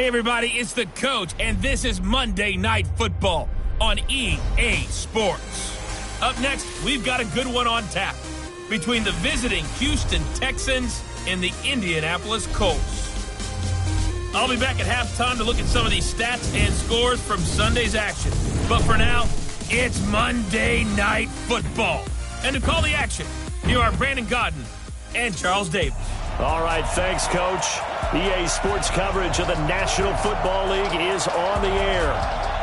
Hey everybody, it's the coach, and this is Monday Night Football on EA Sports. Up next, we've got a good one on tap between the visiting Houston Texans and the Indianapolis Colts. I'll be back at halftime to look at some of these stats and scores from Sunday's action. But for now, it's Monday Night Football. And to call the action, here are Brandon Godden and Charles Davis. All right, thanks, Coach. EA Sports coverage of the National Football League is on the air.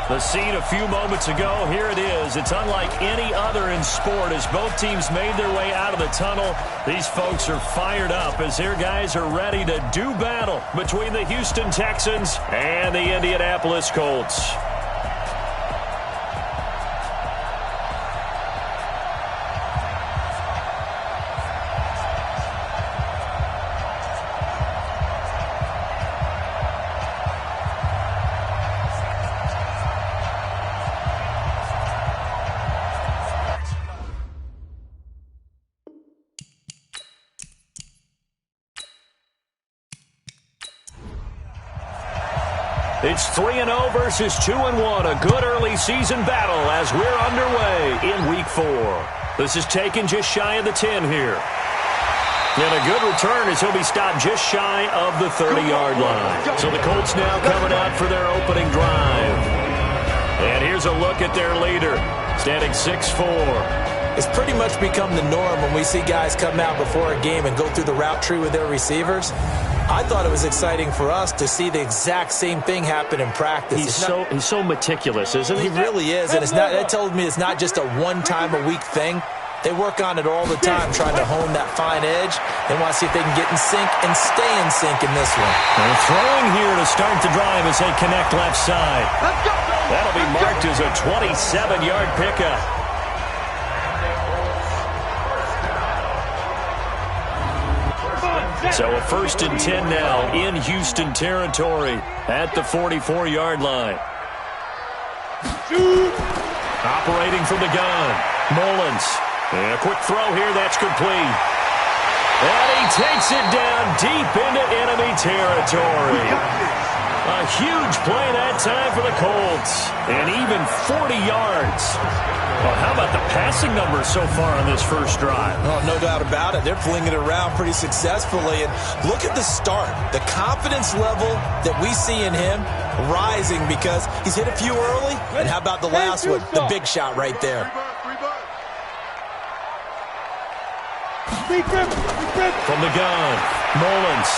The scene a few moments ago, here it is. It's unlike any other in sport as both teams made their way out of the tunnel. These folks are fired up as their guys are ready to do battle between the Houston Texans and the Indianapolis Colts. It's 3-0 versus 2-1. A good early season battle as we're underway in Week 4. This is taken just shy of the 10 here. And a good return as he'll be stopped just shy of the 30-yard line. So the Colts now coming out for their opening drive. And here's a look at their leader, standing 6'4". It's pretty much become the norm when we see guys come out before a game and go through the route tree with their receivers. I thought it was exciting for us to see the exact same thing happen in practice. He's so meticulous, isn't he? He really is, and that told me it's not just a one-time-a-week thing. They work on it all the time, trying to hone that fine edge. They want to see if they can get in sync and stay in sync in this one. They're throwing here to start the drive as they connect left side. That'll be marked as a 27-yard pickup. So a 1st and 10 now in Houston territory at the 44-yard line. Operating from the gun, Mullins. And a quick throw here, that's complete. And he takes it down deep into enemy territory. A huge play that time for the Colts. And even 40 yards. Well, how about the passing numbers so far on this first drive? Oh, no doubt about it. They're flinging it around pretty successfully. And look at the start. The confidence level that we see in him rising because he's hit a few early. And how about the last one? The big shot right there. From the gun, Mullins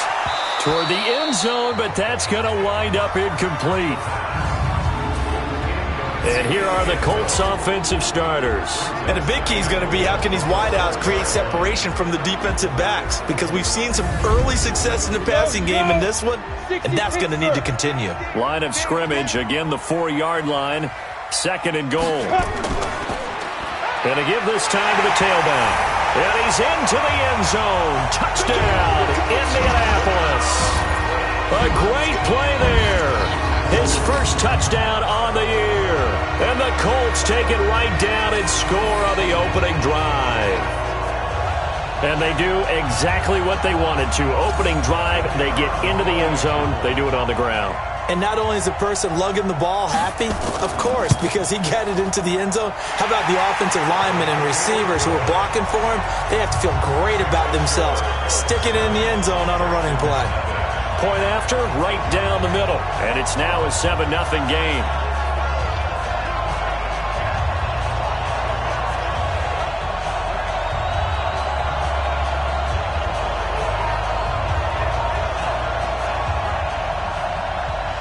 toward the end zone, but that's going to wind up incomplete. And here are the Colts offensive starters. And the big key is going to be how can these wideouts create separation from the defensive backs, because we've seen some early success in the passing game in this one, and that's going to need to continue. Line of scrimmage, again the 4-yard line, 2nd and goal. And to give this time to the tailback. And he's into the end zone. Touchdown, Indianapolis. A great play there. His first touchdown on the year. And the Colts take it right down and score on the opening drive. And they do exactly what they wanted to. Opening drive, they get into the end zone. They do it on the ground. And not only is the person lugging the ball happy, of course, because he got it into the end zone. How about the offensive linemen and receivers who are blocking for him? They have to feel great about themselves, sticking it in the end zone on a running play. Point after, right down the middle. And it's now a 7-0 game.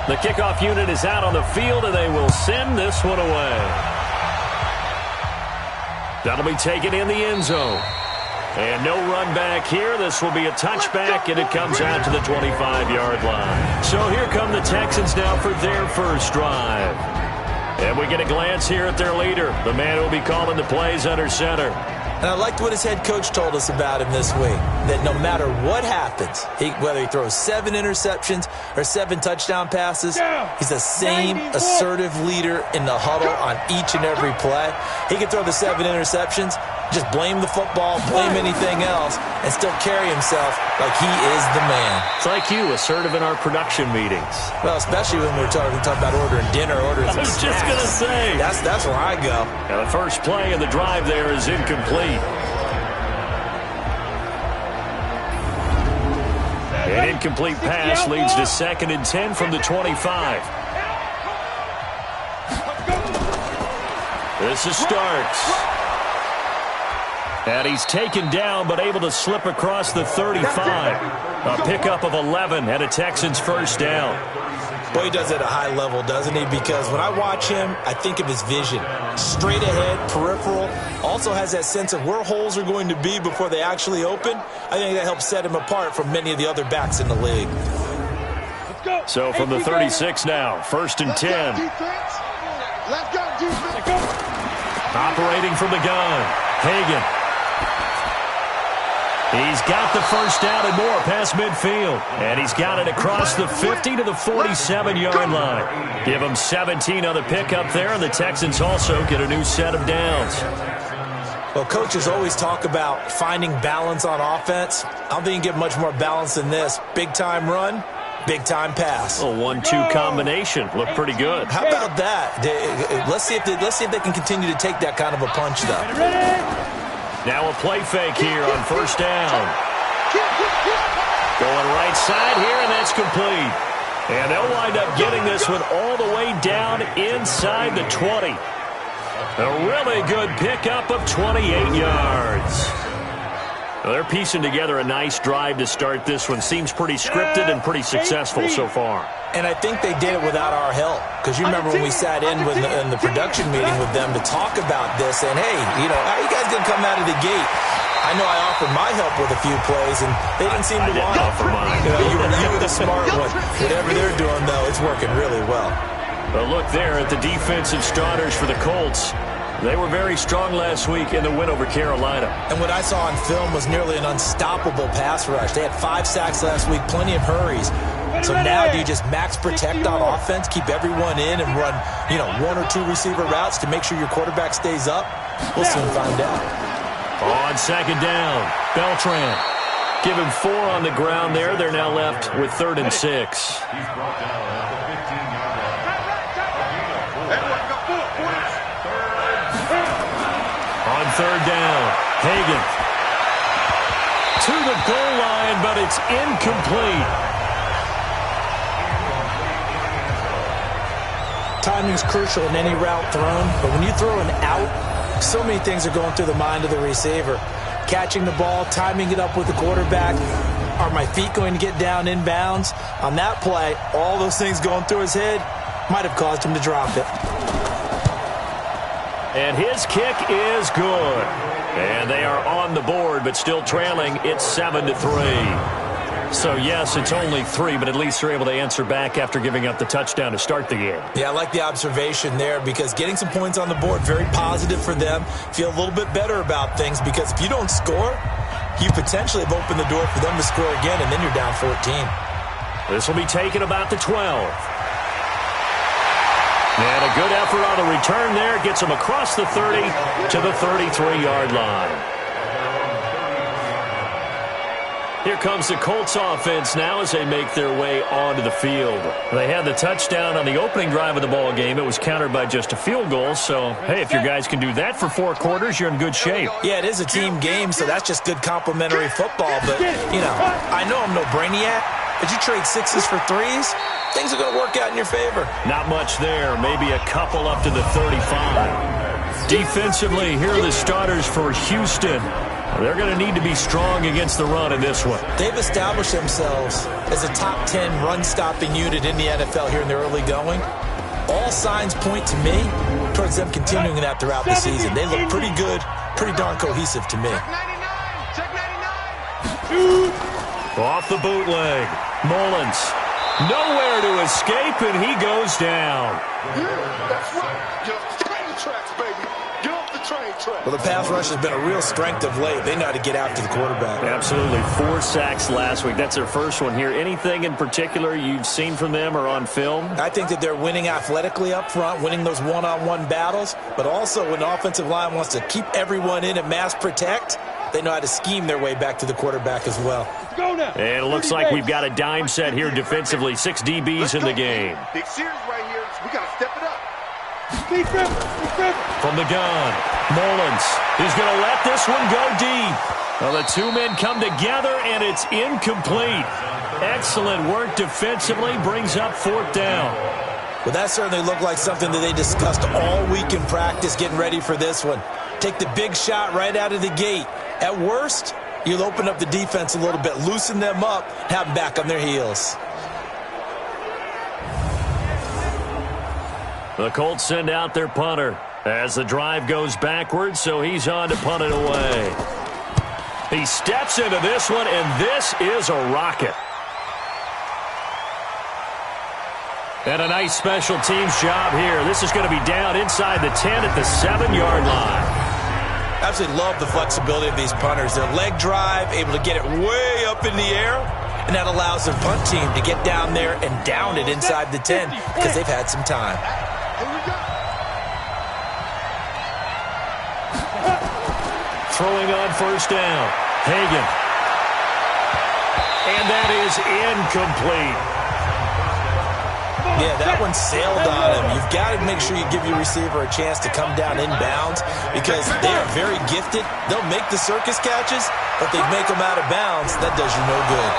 The kickoff unit is out on the field, and they will send this one away. That'll be taken in the end zone. And no run back here. This will be a touchback, and it comes out to the 25-yard line. So here come the Texans now for their first drive. And we get a glance here at their leader, the man who will be calling the plays under center. And I liked what his head coach told us about him this week, that no matter what happens, whether he throws 7 interceptions or 7 touchdown passes, he's the same assertive leader in the huddle on each and every play. He can throw the 7 interceptions, just blame the football, blame anything else, and still carry himself like he is the man. It's like you, assertive in our production meetings. Well, especially when we're talking about ordering dinner, ordering some snacks. I was just going to say. That's where I go. Now the first play of the drive there is incomplete. An incomplete pass leads to 2nd and 10 from the 25. This is Starks. And he's taken down, but able to slip across the 35. A pickup of 11 and a Texans first down. Boy, he does it at a high level, doesn't he? Because when I watch him, I think of his vision. Straight ahead, peripheral. Also has that sense of where holes are going to be before they actually open. I think that helps set him apart from many of the other backs in the league. So from the 36 now, 1st and 10. Operating from the gun, Hagan. He's got the first down and more past midfield. And he's got it across the 50 to the 47-yard line. Give him 17 on the pickup there, and the Texans also get a new set of downs. Well, coaches always talk about finding balance on offense. I don't think you can get much more balance than this. Big-time run, big-time pass. A 1-2 combination. Looked pretty good. How about that? Let's see if they can continue to take that kind of a punch, though. Now a play fake here on first down. Going right side here, and that's complete. And they'll wind up getting this one all the way down inside the 20. A really good pickup of 28 yards. Well, they're piecing together a nice drive to start this one. Seems pretty scripted and pretty successful so far. And I think they did it without our help. Because you remember when we sat in the production meeting with them to talk about this, and hey, how are you guys going to come out of the gate? I know I offered my help with a few plays, and they didn't seem to want it. You were the smart one. Whatever they're doing, though, it's working really well. Well, look there at the defensive starters for the Colts. They were very strong last week in the win over Carolina. And what I saw on film was nearly an unstoppable pass rush. They had 5 sacks last week, plenty of hurries. So now do you just max protect on offense, keep everyone in, and run, 1 or 2 receiver routes to make sure your quarterback stays up? We'll soon find out. On 2nd down, Beltran. Give him 4 on the ground there. They're now left with 3rd and 6. On 3rd down, Hagan. To the goal line, but it's incomplete. Timing's crucial in any route thrown, but when you throw an out, so many things are going through the mind of the receiver. Catching the ball, timing it up with the quarterback. Are my feet going to get down inbounds? On that play, all those things going through his head might have caused him to drop it. And his kick is good. And they are on the board, but still trailing. It's 7-3. So, yes, it's only 3, but at least they're able to answer back after giving up the touchdown to start the game. Yeah, I like the observation there because getting some points on the board, very positive for them. Feel a little bit better about things because if you don't score, you potentially have opened the door for them to score again, and then you're down 14. This will be taken about the 12. And a good effort on the return there. Gets them across the 30 to the 33-yard line. Here comes the Colts offense now as they make their way onto the field. They had the touchdown on the opening drive of the ball game. It was countered by just a field goal. So, hey, if your guys can do that for 4 quarters, you're in good shape. Yeah, it is a team game, so that's just good complementary football. But, I know I'm no brainiac, but you trade 6s for 3s, things are going to work out in your favor. Not much there. Maybe a couple up to the 35. Defensively, here are the starters for Houston. They're going to need to be strong against the run in this one. They've established themselves as a top 10 run-stopping unit in the NFL here in the early going. All signs point to me towards them continuing that throughout the season. They look pretty good, pretty darn cohesive to me. Off the bootleg, Mullins. Nowhere to escape, and he goes down. That's right. Get off the tracks, baby. Get off the Well, the pass rush has been a real strength of late. They know how to get after the quarterback. Absolutely. 4 sacks last week. That's their first one here. Anything in particular you've seen from them or on film? I think that they're winning athletically up front, winning those one-on-one battles, but also when the offensive line wants to keep everyone in and mass protect, they know how to scheme their way back to the quarterback as well. And it looks like we've got a dime set here defensively. 6 DBs in the game. Big series right here, so we got to step it up. From the gun, Mullins is going to let this one go deep. Well, the 2 men come together, and it's incomplete. Excellent work defensively, brings up 4th down. Well, that certainly looked like something that they discussed all week in practice, getting ready for this one. Take the big shot right out of the gate. At worst, you'll open up the defense a little bit, loosen them up, have them back on their heels. The Colts send out their punter as the drive goes backwards, so he's on to punt it away. He steps into this one, and this is a rocket. And a nice special teams job here. This is going to be down inside the 10 at the 7-yard line. Absolutely love the flexibility of these punters. Their leg drive, able to get it way up in the air, and that allows their punt team to get down there and down it inside the 10 because they've had some time. Throwing on 1st down, Hagan. And that is incomplete. Yeah, that one sailed on him. You've got to make sure you give your receiver a chance to come down inbounds because they are very gifted. They'll make the circus catches, but they make them out of bounds. That does you no good.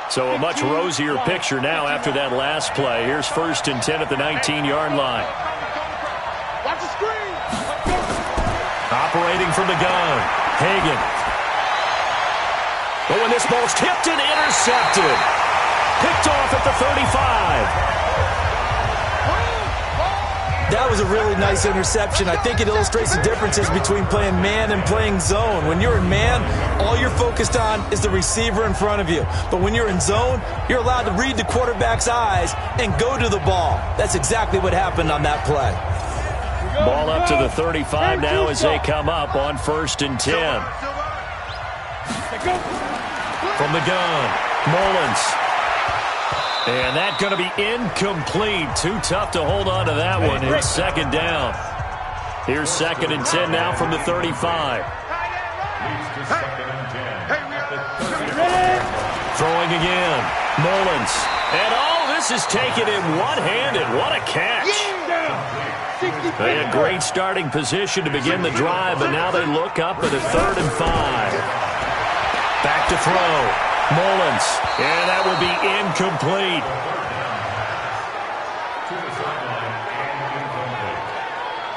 So a much rosier picture now after that last play. Here's 1st and 10 at the 19-yard line. Watch the screen. Operating from the gun, Hagan. But when this ball's tipped and intercepted, picked off at the 35. That was a really nice interception. I think it illustrates the differences between playing man and playing zone. When you're in man, all you're focused on is the receiver in front of you. But when you're in zone, you're allowed to read the quarterback's eyes and go to the ball. That's exactly what happened on that play. Ball up to the 35 now as they come up on 1st and 10. From the gun, Mullins. And that's going to be incomplete. Too tough to hold on to that one. It's 2nd down. Here's 2nd and 10 now from the 35. Throwing again, Mullins. And this is taken in one-handed. What a catch. They had great starting position to begin the drive, but now they look up at a 3rd and 5. Back to throw. Mullins. And that will be incomplete.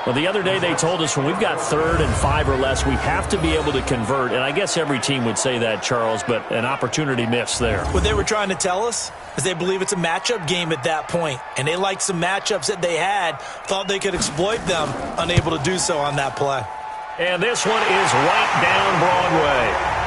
Well, the other day they told us when we've got 3rd and 5 or less, we have to be able to convert. And I guess every team would say that, Charles, but an opportunity missed there. What they were trying to tell us is they believe it's a matchup game at that point. And they liked some matchups that they had, thought they could exploit them, unable to do so on that play. And this one is right down Broadway.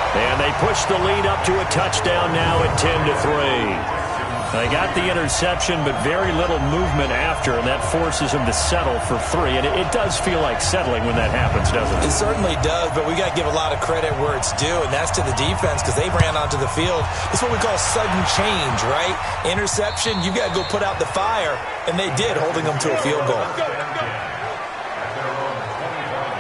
And they push the lead up to a touchdown now at 10-3. They got the interception, but very little movement after, and that forces them to settle for 3. And it does feel like settling when that happens, doesn't it? It certainly does, but we got to give a lot of credit where it's due, and that's to the defense because they ran onto the field. It's what we call sudden change, right? Interception, you got to go put out the fire, and they did, holding them to a field goal.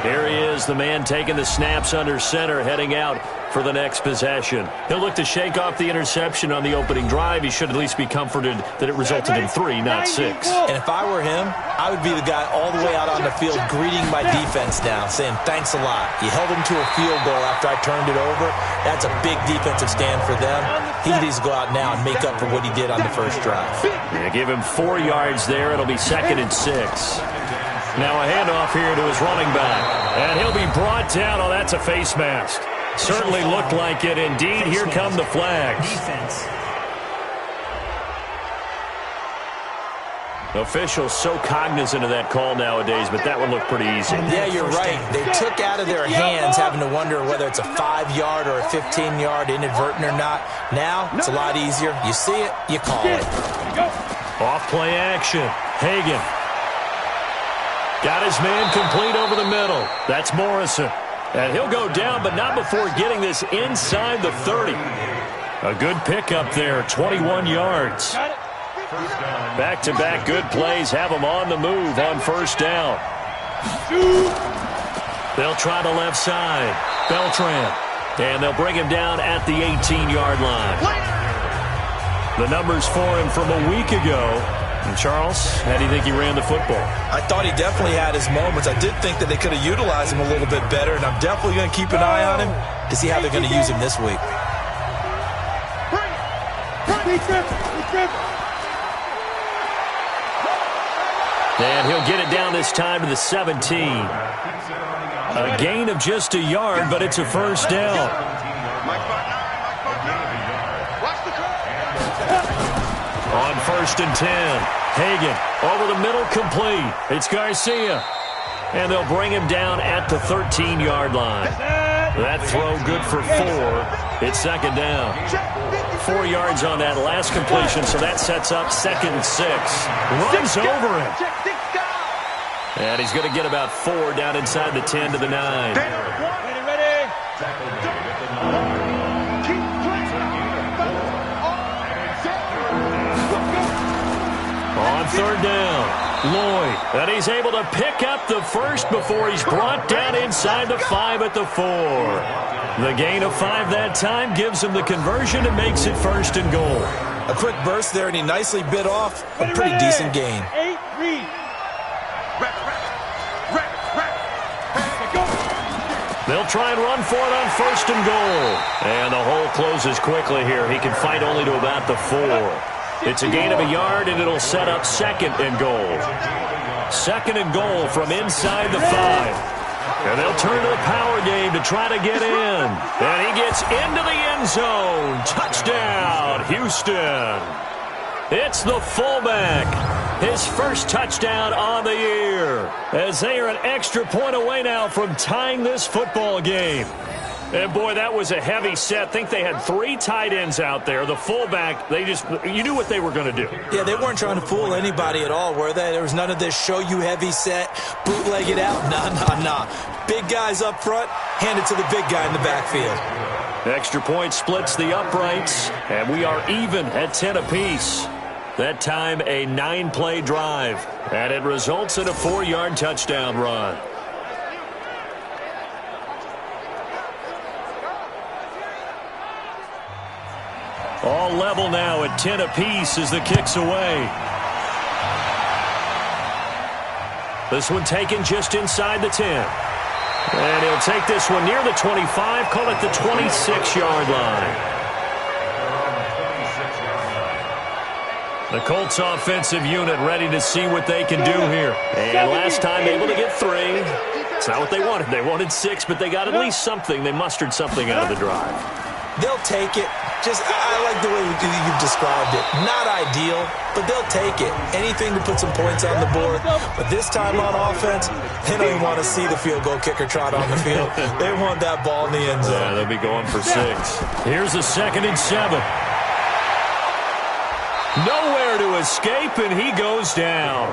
Here he is, the man taking the snaps under center, heading out for the next possession. He'll look to shake off the interception on the opening drive. He should at least be comforted that it resulted in 3, not 6. And if I were him, I would be the guy all the way out on the field greeting my defense now, saying thanks a lot. You held him to a field goal after I turned it over. That's a big defensive stand for them. He needs to go out now and make up for what he did on the first drive. Yeah, give him 4 yards there. It'll be 2nd and 6. Now a handoff here to his running back. And he'll be brought down. Oh, that's a face mask. Certainly looked like it. Indeed, here come the flags. Officials so cognizant of that call nowadays, but that one looked pretty easy. Yeah, you're right. They took out of their hands having to wonder whether it's a 5-yard or a 15-yard inadvertent or not. Now, it's a lot easier. You see it, you call it. Off play action. Hagan. Got his man complete over the middle. That's Morrison. And he'll go down, but not before getting this inside the 30. A good pickup there, 21 yards. Back-to-back good plays have them on the move on first down. They'll try the left side. Beltran. And they'll bring him down at the 18-yard line. The numbers for him from a week ago. And Charles, how do you think he ran the football? I thought he definitely had his moments. I did think that they could have utilized him a little bit better, and I'm definitely going to keep an eye on him to see how they're going to use him this week. And he'll get it down this time to the 17. A gain of just a yard, but it's a first down. On first and 10, Hagan over the middle, complete. It's Garcia. And they'll bring him down at the 13-yard line. That throw good for 4. It's second down. 4 yards on that last completion, so that sets up second and 6. Runs over him. And he's going to get about 4 down inside the 10 to the 9. On third down, Lloyd. And he's able to pick up the first before he's brought down inside the 5 at the 4. The gain of 5 that time gives him the conversion and makes it first and goal. A quick burst there, and he nicely bit off a pretty decent gain. They'll try and run for it on first and goal. And the hole closes quickly here. He can fight only to about the 4. It's a gain of a yard, and it'll set up second and goal. Second and goal from inside the 5. And they'll turn to the power game to try to get in. And he gets into the end zone. Touchdown, Houston. It's the fullback. His first touchdown on the year. As they are an extra point away now from tying this football game. And, boy, that was a heavy set. I think they had 3 tight ends out there. The fullback, you knew what they were going to do. Yeah, they weren't trying to fool anybody at all, were they? There was none of this show you heavy set, bootleg it out. Nah. Big guys up front, hand it to the big guy in the backfield. Extra point splits the uprights, and we are even at 10 apiece. That time, a 9-play drive, and it results in a 4-yard touchdown run. All level now at 10 apiece as the kick's away. This one taken just inside the 10. And he'll take this one near the 25, call it the 26-yard line. The Colts offensive unit ready to see what they can do here. And last time able to get 3. It's not what they wanted. They wanted 6, but they got at least something. They mustered something out of the drive. They'll take it. I like the way you've described it. Not ideal, but they'll take it. Anything to put some points on the board. But this time on offense, they don't even want to see the field goal kicker trot on the field. They want that ball in the end zone. Yeah, they'll be going for 6. Here's a 2nd and 7. Nowhere to escape, and he goes down.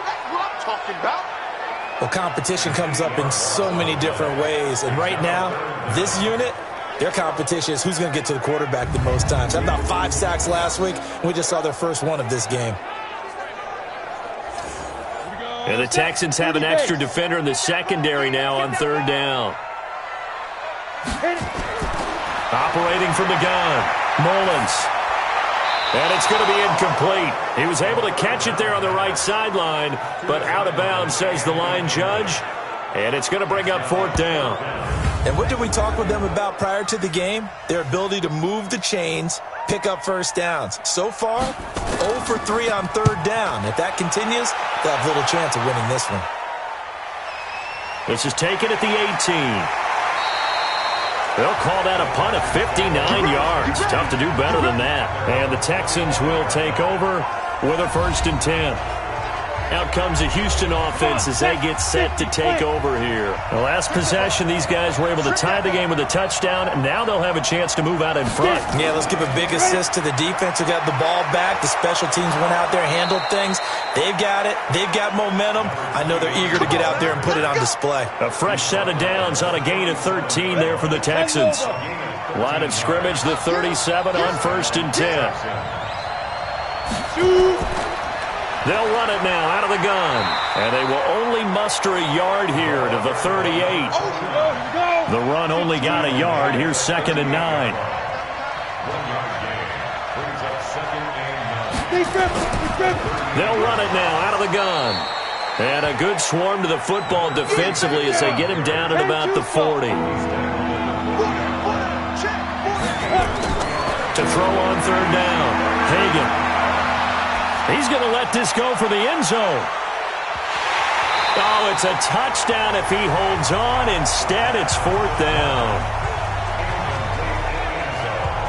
That's what I'm talking about. Well, competition comes up in so many different ways. And right now, this unit, their competition is who's going to get to the quarterback the most times. Had about 5 sacks last week. We just saw their first one of this game. And the Texans have an extra defender in the secondary now on third down. Operating from the gun, Mullins. And it's going to be incomplete. He was able to catch it there on the right sideline, but out of bounds, says the line judge. And it's going to bring up 4th down. And what did we talk with them about prior to the game? Their ability to move the chains, pick up first downs. So far, 0 for 3 on third down. If that continues, they'll have little chance of winning this one. This is taken at the 18. They'll call that a punt of 59 yards. Tough to do better than that. And the Texans will take over with a 1st and 10. Out comes the Houston offense as they get set to take over here. The last possession, these guys were able to tie the game with a touchdown, and now they'll have a chance to move out in front. Yeah, let's give a big assist to the defense who got the ball back. The special teams went out there, handled things. They've got it. They've got momentum. I know they're eager to get out there and put it on display. A fresh set of downs on a gain of 13 there for the Texans. Line of scrimmage, the 37 on 1st and 10. They'll run it now out of the gun. And they will only muster a yard here to the 38. The run only got a yard. Here's 2nd and 9. They'll run it now out of the gun. And a good swarm to the football defensively as they get him down at about the 40. To throw on 3rd down. Hagan. He's going to let this go for the end zone. Oh, it's a touchdown if he holds on. Instead, it's 4th down.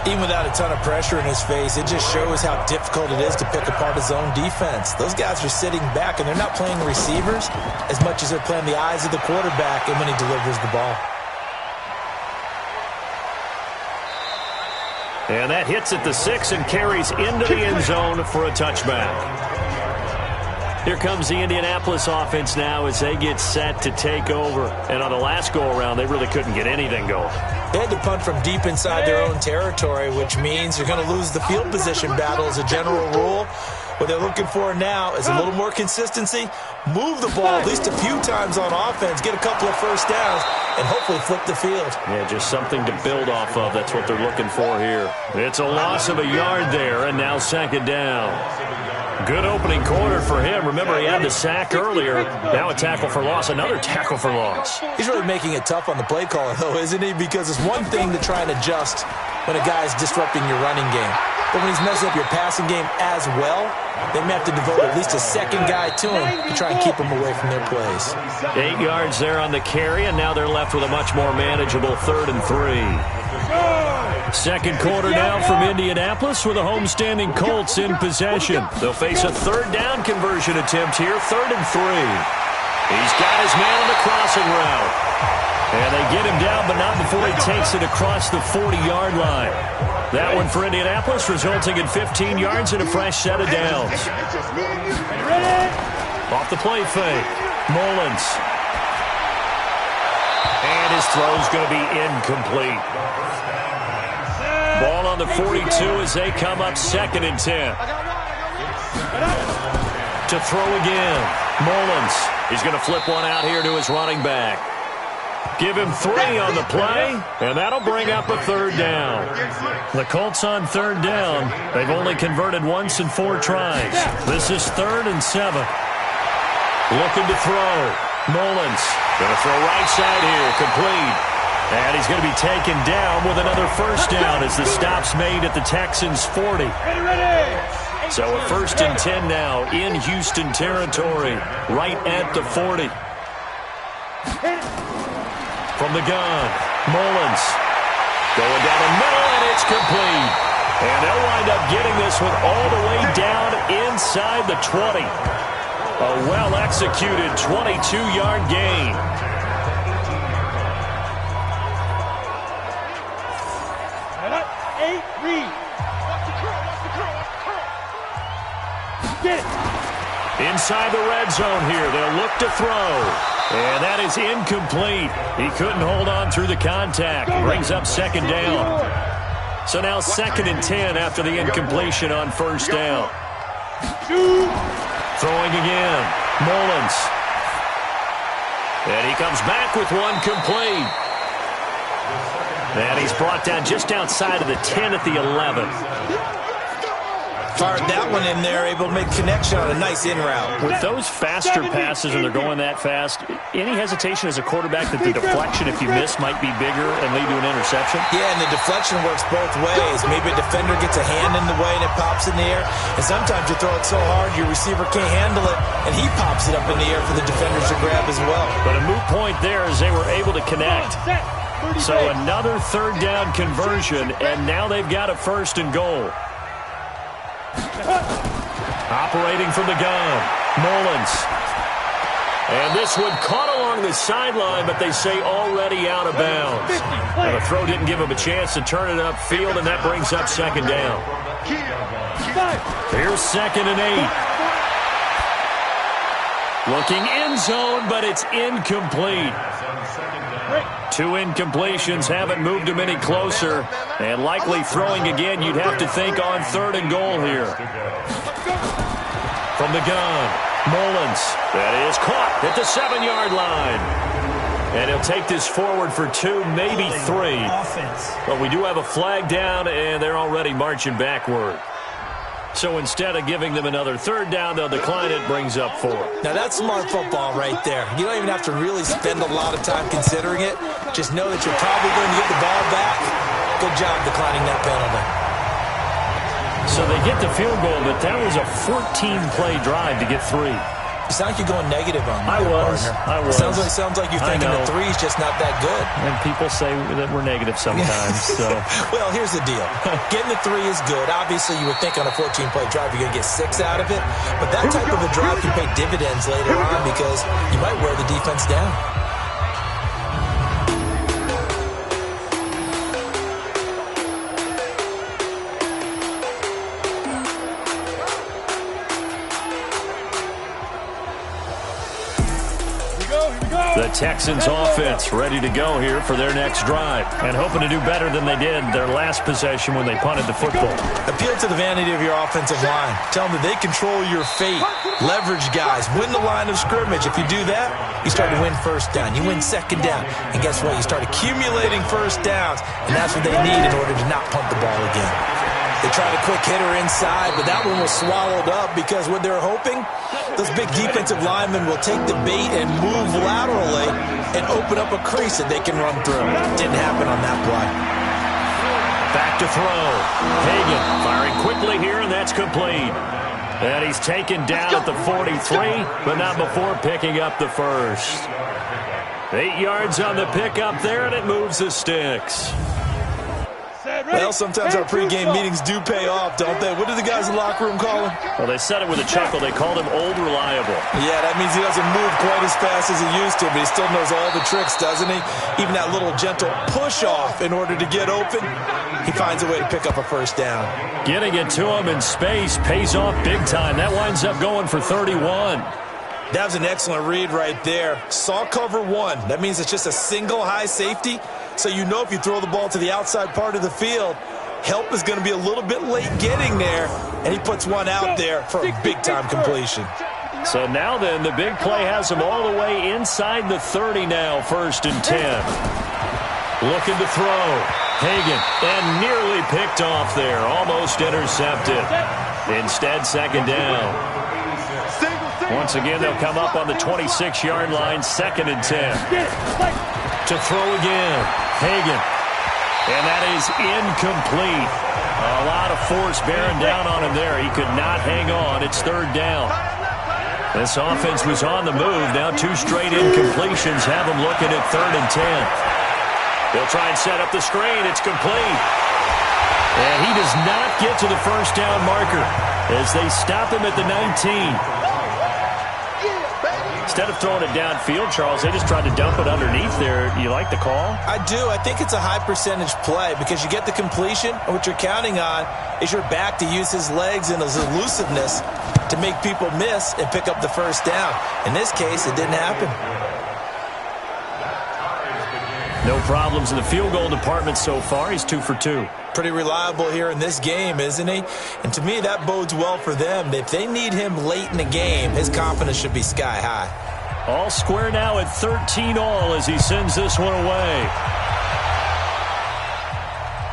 Even without a ton of pressure in his face, it just shows how difficult it is to pick apart his own defense. Those guys are sitting back, and they're not playing receivers as much as they're playing the eyes of the quarterback and when he delivers the ball. And that hits at the 6 and carries into the end zone for a touchback. Here comes the Indianapolis offense now as they get set to take over. And on the last go-around, they really couldn't get anything going. They had to punt from deep inside their own territory, which means you're going to lose the field position battle as a general rule. What they're looking for now is a little more consistency, move the ball at least a few times on offense, get a couple of first downs, and hopefully flip the field. Yeah, just something to build off of. That's what they're looking for here. It's a loss of a yard there, and now 2nd down. Good opening quarter for him. Remember, he had the sack earlier. Now a tackle for loss, another tackle for loss. He's really making it tough on the play caller, though, isn't he? Because it's one thing to try and adjust when a guy's disrupting your running game. But when he's messing up your passing game as well, they may have to devote at least a second guy to him to try and keep him away from their plays. 8 yards there on the carry, and now they're left with a much more manageable 3rd and 3. Second quarter now from Indianapolis with the homestanding Colts in possession. They'll face a 3rd down conversion attempt here, 3rd and 3. He's got his man on the crossing route. And they get him down, but not before he takes it across the 40-yard line. That one for Indianapolis, resulting in 15 yards and a fresh set of downs. Off the play fake, Mullins. And his throw's going to be incomplete. Ball on the 42 as they come up 2nd and 10. To throw again, Mullins. He's going to flip one out here to his running back. Give him 3 on the play, and that'll bring up a 3rd down. The Colts on 3rd down. They've only converted once in 4 tries. This is 3rd and 7. Looking to throw. Mullins going to throw right side here, complete. And he's going to be taken down with another first down as the stop's made at the Texans' 40. So a 1st and 10 now in Houston territory, right at the 40. From the gun, Mullins going down the middle, and it's complete. And they'll wind up getting this one all the way down inside the 20. A well-executed 22-yard gain. Inside the red zone here, they'll look to throw. And that is incomplete. He couldn't hold on through the contact. Brings up 2nd down. So now 2nd and 10 after the incompletion on 1st down. Throwing again, Mullins. And he comes back with one complete. And he's brought down just outside of the 10 at the 11. Fired that one in there, able to make connection on a nice in route. With those faster passes and they're going that fast, any hesitation as a quarterback that the deflection, if you miss, might be bigger and lead to an interception? Yeah, and the deflection works both ways. Maybe a defender gets a hand in the way and it pops in the air. And sometimes you throw it so hard your receiver can't handle it, and he pops it up in the air for the defenders to grab as well. But a moot point there as they were able to connect. So another 3rd down conversion, and now they've got a 1st and goal. Operating from the gun, Mullins. And this one caught along the sideline, but they say already out of bounds. Now, the throw didn't give him a chance to turn it upfield, and that brings up second down. Here's 2nd and 8. Looking end zone, but it's incomplete. 2 incompletions haven't moved him any closer, and likely throwing again, you'd have to think on 3rd and goal here. From the gun, Mullins. That is caught at the 7-yard line. And he'll take this forward for 2, maybe 3. But we do have a flag down, and they're already marching backward. So instead of giving them another 3rd down, they'll decline it, brings up 4. Now, that's smart football right there. You don't even have to really spend a lot of time considering it. Just know that you're probably going to get the ball back. Good job declining that penalty. So they get the field goal, but that was a 14-play drive to get 3. You sound like you're going negative on me. I was. Sounds like you're thinking the 3's just not that good. And people say that we're negative sometimes. So. Well, here's the deal. Getting the 3 is good. Obviously, you would think on a 14-play drive you're going to get 6 out of it. But that type of a drive can pay dividends later on because you might wear the defense down. The Texans offense ready to go here for their next drive and hoping to do better than they did their last possession when they punted the football. Appeal to the vanity of your offensive line. Tell them that they control your fate. Leverage guys. Win the line of scrimmage. If you do that, you start to win 1st down. You win 2nd down. And guess what? You start accumulating 1st downs, and that's what they need in order to not punt the ball again. They tried a quick hitter inside, but that one was swallowed up because what they're hoping, those big defensive linemen will take the bait and move laterally and open up a crease that they can run through. Didn't happen on that play. Back to throw. Hagan firing quickly here, and that's complete. And he's taken down at the 43, but not before picking up the 1st. 8 yards on the pickup there, and it moves the sticks. Well, sometimes our pregame meetings do pay off, don't they? What do the guys in the locker room call him? Well, they said it with a chuckle. They called him Old Reliable. Yeah, that means he doesn't move quite as fast as he used to, but he still knows all the tricks, doesn't he? Even that little gentle push-off in order to get open, he finds a way to pick up a 1st down. Getting it to him in space pays off big time. That winds up going for 31. That was an excellent read right there. Saw cover 1. That means it's just a single high safety. So you know if you throw the ball to the outside part of the field, help is going to be a little bit late getting there, and he puts one out there for a big-time completion. So now then, the big play has him all the way inside the 30 now, 1st and 10. Looking to throw. Hagan, and nearly picked off there, almost intercepted. Instead, 2nd down. Once again, they'll come up on the 26-yard line, 2nd and 10. To throw again, Hagan. And that is incomplete. A lot of force bearing down on him there. He could not hang on. It's 3rd down. This offense was on the move. Now 2 straight incompletions have them looking at 3rd and 10. They'll try and set up the screen. It's complete. And he does not get to the 1st down marker as they stop him at the 19. Instead of throwing it downfield, Charles, they just tried to dump it underneath there. You like the call? I do. I think it's a high-percentage play because you get the completion, and what you're counting on is your back to use his legs and his elusiveness to make people miss and pick up the 1st down. In this case, it didn't happen. No problems in the field goal department so far. He's 2 for 2. Pretty reliable here in this game, isn't he? And to me, that bodes well for them. If they need him late in the game, his confidence should be sky high. All square now at 13 all as he sends this one away.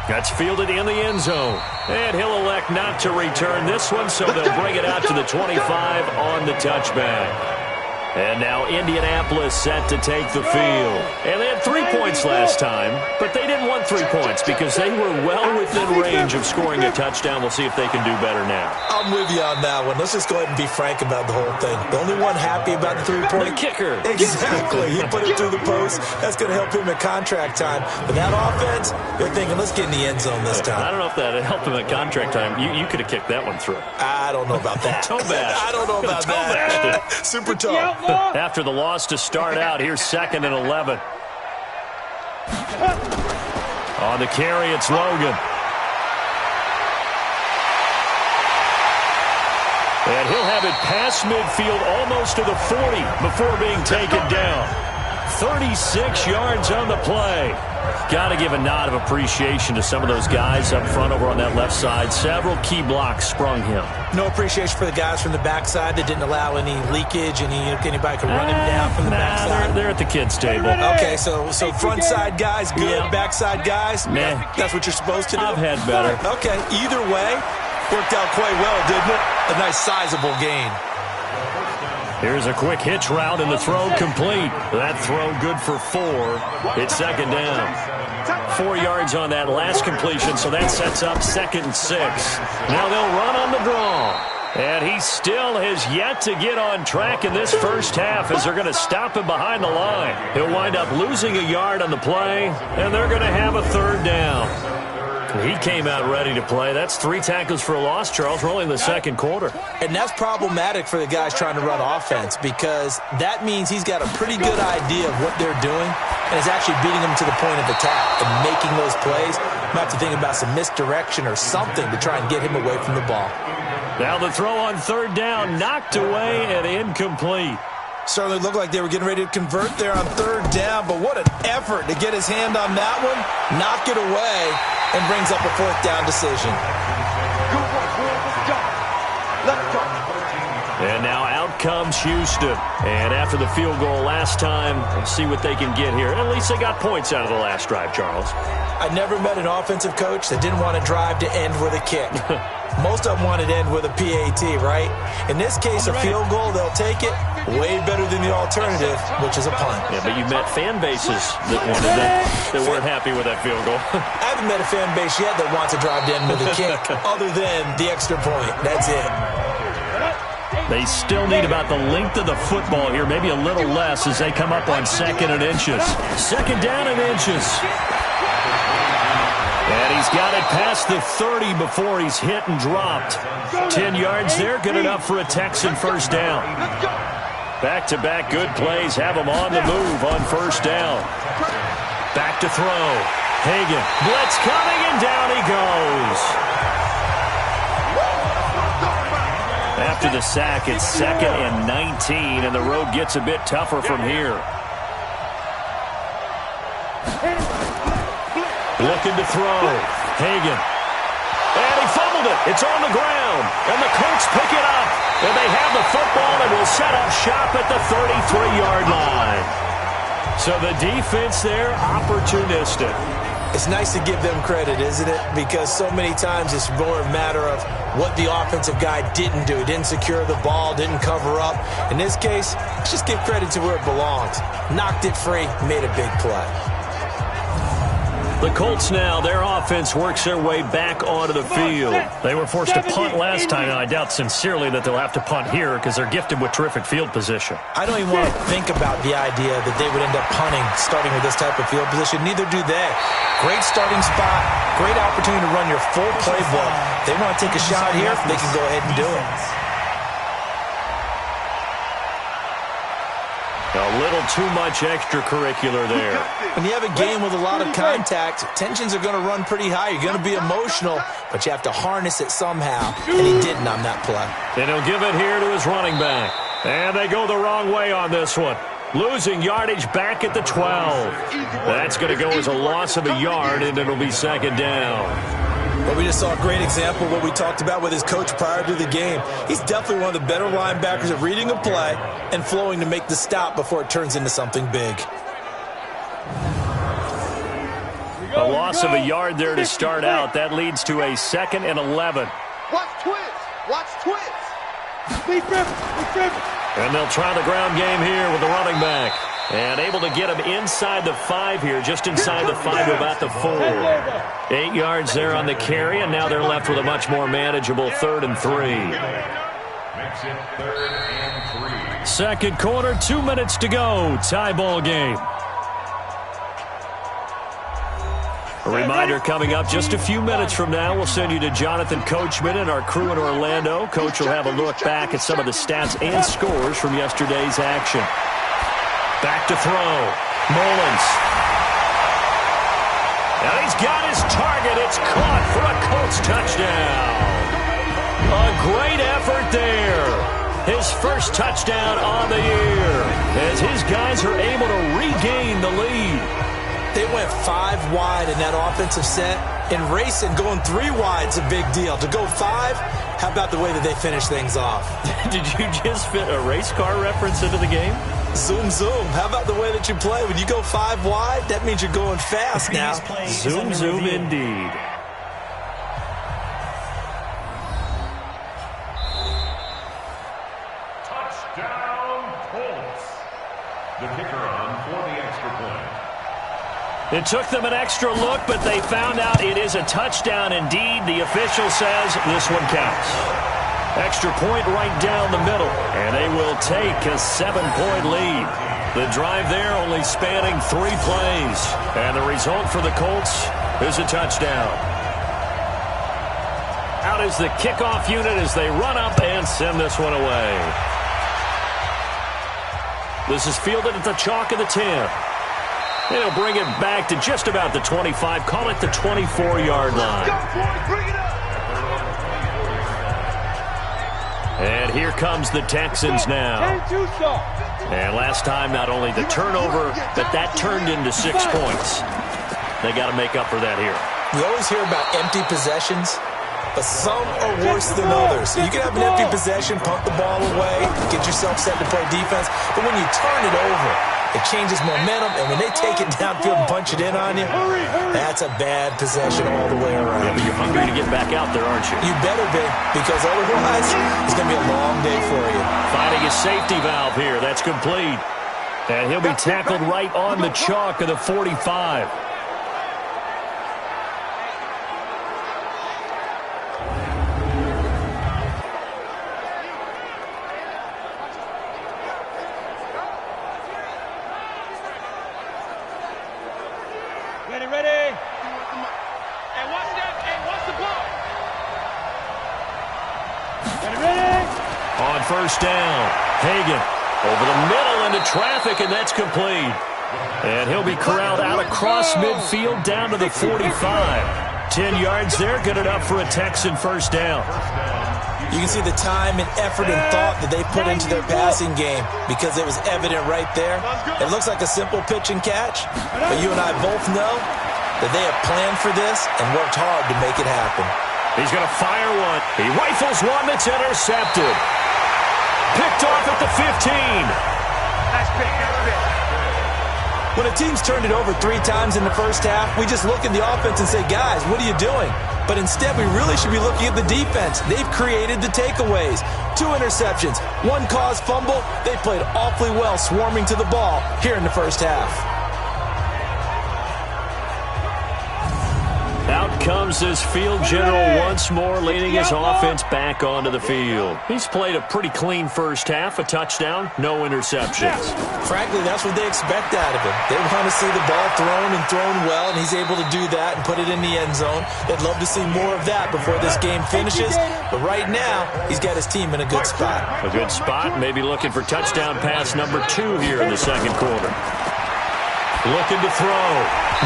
That's fielded in the end zone. And he'll elect not to return this one, so they'll bring it out to the 25 on the touchback. And now Indianapolis set to take the field. And they had 3 points last time, but they didn't want 3 points because they were well within range of scoring a touchdown. We'll see if they can do better now. I'm with you on that one. Let's just go ahead and be frank about the whole thing. The only one happy about the 3-point. The kicker. Exactly. He put it through the post. That's going to help him at contract time. But that offense, they're thinking, let's get in the end zone this time. I don't know if that helped him at contract time. You could have kicked that one through. I don't know about that. Toe bash. I don't know about that. Super toe. After the loss to start out, here's 2nd and 11. On the carry, it's Logan. And he'll have it past midfield, almost to the 40, before being taken down. 36 yards on the play. Got to give a nod of appreciation to some of those guys up front over on that left side. Several key blocks sprung him. No appreciation for the guys from the backside that didn't allow any leakage, anybody could run him down from the backside. They're at the kids' table. Okay, so front side guys, good. Yeah. Backside guys, nah. That's what you're supposed to do? I've had better. Okay, either way, worked out quite well, didn't it? A nice sizable gain. Here's a quick hitch route, and the throw complete. That throw good for 4. It's 2nd down. 4 yards on that last completion, so that sets up 2nd and 6. Now they'll run on the draw. And he still has yet to get on track in this first half as they're going to stop him behind the line. He'll wind up losing a yard on the play, and they're going to have a 3rd down. He came out ready to play. That's 3 tackles for a loss, Charles. We're only in the 2nd quarter. And that's problematic for the guys trying to run offense because that means he's got a pretty good idea of what they're doing and is actually beating them to the point of attack and making those plays. Might have to think about some misdirection or something to try and get him away from the ball. Now the throw on 3rd down, knocked away and incomplete. Certainly looked like they were getting ready to convert there on 3rd down, but what an effort to get his hand on that one, knock it away, and brings up a 4th down decision. And now out comes Houston. And after the field goal last time, let's see what they can get here. At least they got points out of the last drive, Charles. I never met an offensive coach that didn't want to drive to end with a kick. Most of them wanted to end with a PAT, right? In this case, a field goal, they'll take it. Way better than the alternative, which is a punt. Yeah, but you met fan bases that wanted that weren't happy with that field goal. I haven't met a fan base yet that wants to drive to end with a kick other than the extra point. That's it. They still need about the length of the football here, maybe a little less as they come up on 2nd and inches. 2nd down and inches. And he's got it past the 30 before he's hit and dropped. 10 yards there, good enough for a Texan 1st down. Back-to-back good plays have him on the move on 1st down. Back to throw. Hagan, blitz coming, and down he goes. After the sack, it's 2nd and 19, and the road gets a bit tougher from here. Looking to throw. Hagan. And he fumbled it. It's on the ground. And the Colts pick it up. And they have the football and will set up shop at the 33-yard line. So the defense there, opportunistic. It's nice to give them credit, isn't it? Because so many times it's more a matter of what the offensive guy didn't do. He didn't secure the ball, didn't cover up. In this case, let's just give credit to where it belongs. Knocked it free, made a big play. The Colts now, their offense works their way back onto the field. They were forced to punt last time, and I doubt sincerely that they'll have to punt here because they're gifted with terrific field position. I don't even want to think about the idea that they would end up punting starting with this type of field position. Neither do they. Great starting spot, great opportunity to run your full playbook. If they want to take a shot here, they can go ahead and do it. A little too much extracurricular there. When you have a game with a lot of contact, tensions are going to run pretty high. You're going to be emotional, but you have to harness it somehow, and he didn't on that play. And he'll give it here to his running back. And they go the wrong way on this one. Losing yardage back at the 12. That's going to go as a loss of a yard, and it'll be 2nd down. But we just saw a great example of what we talked about with his coach prior to the game. He's definitely one of the better linebackers at reading a play and flowing to make the stop before it turns into something big. A loss of a yard there to start out. That leads to a 2nd and 11. Watch twist. Watch twist. And they'll try the ground game here with the running back. And able to get him inside the 5 here, just inside the 5 about the 4. 8 yards there on the carry, and now they're left with a much more manageable 3rd and 3. Makes it 3rd and 3. Second quarter, 2 minutes to go. Tie ball game. A reminder coming up just a few minutes from now. We'll send you to Jonathan Coachman and our crew in Orlando. Coach will have a look back at some of the stats and scores from yesterday's action. Back to throw. Mullins. And he's got his target. It's caught for a Colts touchdown. A great effort there. His first touchdown on the year as his guys are able to regain the lead. They went 5 wide in that offensive set. In racing, going 3 wide's a big deal. To go 5, how about the way that they finish things off? Did you just fit a race car reference into the game? Zoom, zoom. How about the way that you play? When you go 5 wide, that means you're going fast now. Zoom, zoom indeed. Touchdown, Colts. The kicker on for the extra point. It took them an extra look, but they found out it is a touchdown indeed. The official says this one counts. Extra point right down the middle, and they will take a 7-point lead. The drive there only spanning 3 plays, and the result for the Colts is a touchdown. Out is the kickoff unit as they run up and send this one away. This is fielded at the chalk of the 10. It'll bring it back to just about the 25. Call it the 24-yard line. And here comes the Texans now. And last time, not only the turnover, but that turned into 6 points. They got to make up for that here. We always hear about empty possessions, but some are worse than others. You can have an empty possession, punt the ball away, get yourself set to play defense, but when you turn it over, it changes momentum, and when they take it downfield and punch it in on you, that's a bad possession all the way around. Yeah, but you're hungry to get back out there, aren't you? You better be, because otherwise, it's going to be a long day for you. Finding a safety valve here. That's complete. And he'll be tackled right on the chalk of the 45. First down. Hagan over the middle into traffic, and that's complete. And he'll be corralled out across midfield down to the 45. 10 yards there, good enough for a Texan first down. You can see the time and effort and thought that they put into their passing game because it was evident right there. It looks like a simple pitch and catch, but you and I both know that they have planned for this and worked hard to make it happen. He's going to fire one. He rifles one that's intercepted. Picked off at the 15. Nice pick, nice pick. When a team's turned it over 3 times in the first half, we just look at the offense and say, guys, what are you doing? But instead, we really should be looking at the defense. They've created the takeaways. 2 interceptions, 1 caused fumble. They played awfully well swarming to the ball here in the first half. Out comes this field general once more, leading his offense back onto the field. He's played a pretty clean first half, a touchdown, no interceptions. Frankly, that's what they expect out of him. They want to see the ball thrown and thrown well, and he's able to do that and put it in the end zone. They'd love to see more of that before this game finishes, but right now, he's got his team in a good spot. A good spot, maybe looking for touchdown pass number 2 here in the second quarter. Looking to throw.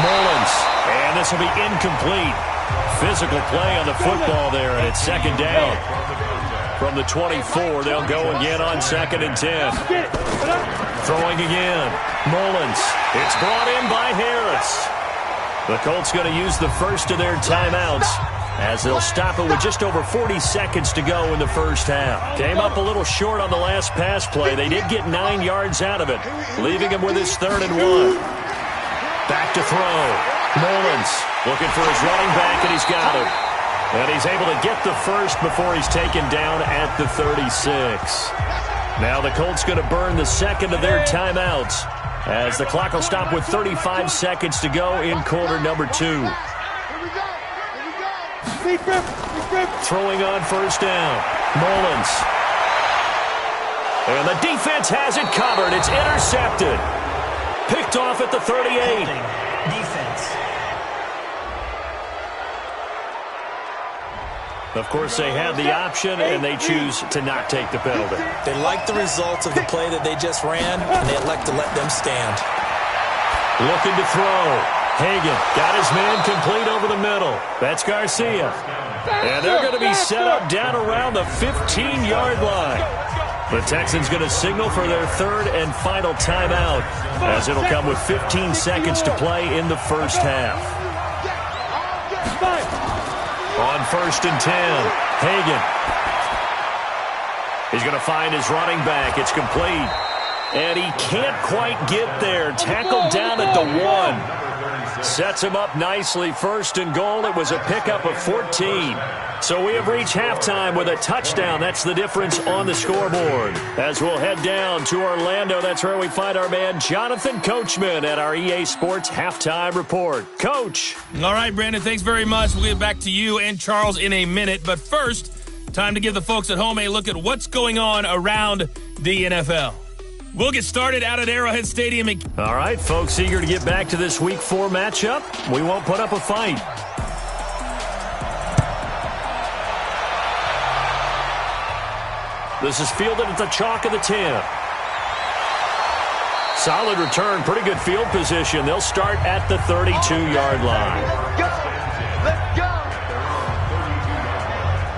Mullins. And this will be incomplete. Physical play on the football there, and it's second down. From the 24, they'll go again on 2nd and 10. Throwing again. Mullins. It's brought in by Harris. The Colts going to use the first of their timeouts as they'll stop it with just over 40 seconds to go in the first half. Came up a little short on the last pass play. They did get 9 yards out of it, leaving him with his 3rd and 1. Back to throw. Mullins looking for his running back, and he's got it. And he's able to get the first before he's taken down at the 36. Now the Colts going to burn the second of their timeouts as the clock will stop with 35 seconds to go in quarter number 2. Throwing on first down. Mullins. And the defense has it covered. It's intercepted. Picked off at the 38. Defense. Of course, they had the option, and they choose to not take the penalty. They like the results of the play that they just ran, and they elect to let them stand. Looking to throw. Hagan got his man complete over the middle. That's Garcia. And they're going to be set up down around the 15-yard line. The Texans going to signal for their third and final timeout, as it'll come with 15 seconds to play in the first half. On first and 10, Hagan. He's going to find his running back. It's complete. And he can't quite get there. Tackled down at the 1. Sets him up nicely. First and goal. It was a pickup of 14. So we have reached halftime with a touchdown. That's the difference on the scoreboard. As we'll head down to Orlando, that's where we find our man Jonathan Coachman at our EA Sports Halftime Report. Coach. All right, Brandon, thanks very much. We'll get back to you and Charles in a minute. But first, time to give the folks at home a look at what's going on around the NFL. We'll get started out at Arrowhead Stadium. All right, folks, eager to get back to this Week 4 matchup. We won't put up a fight. This is fielded at the chalk of the 10. Solid return, pretty good field position. They'll start at the 32-yard line. Let's go.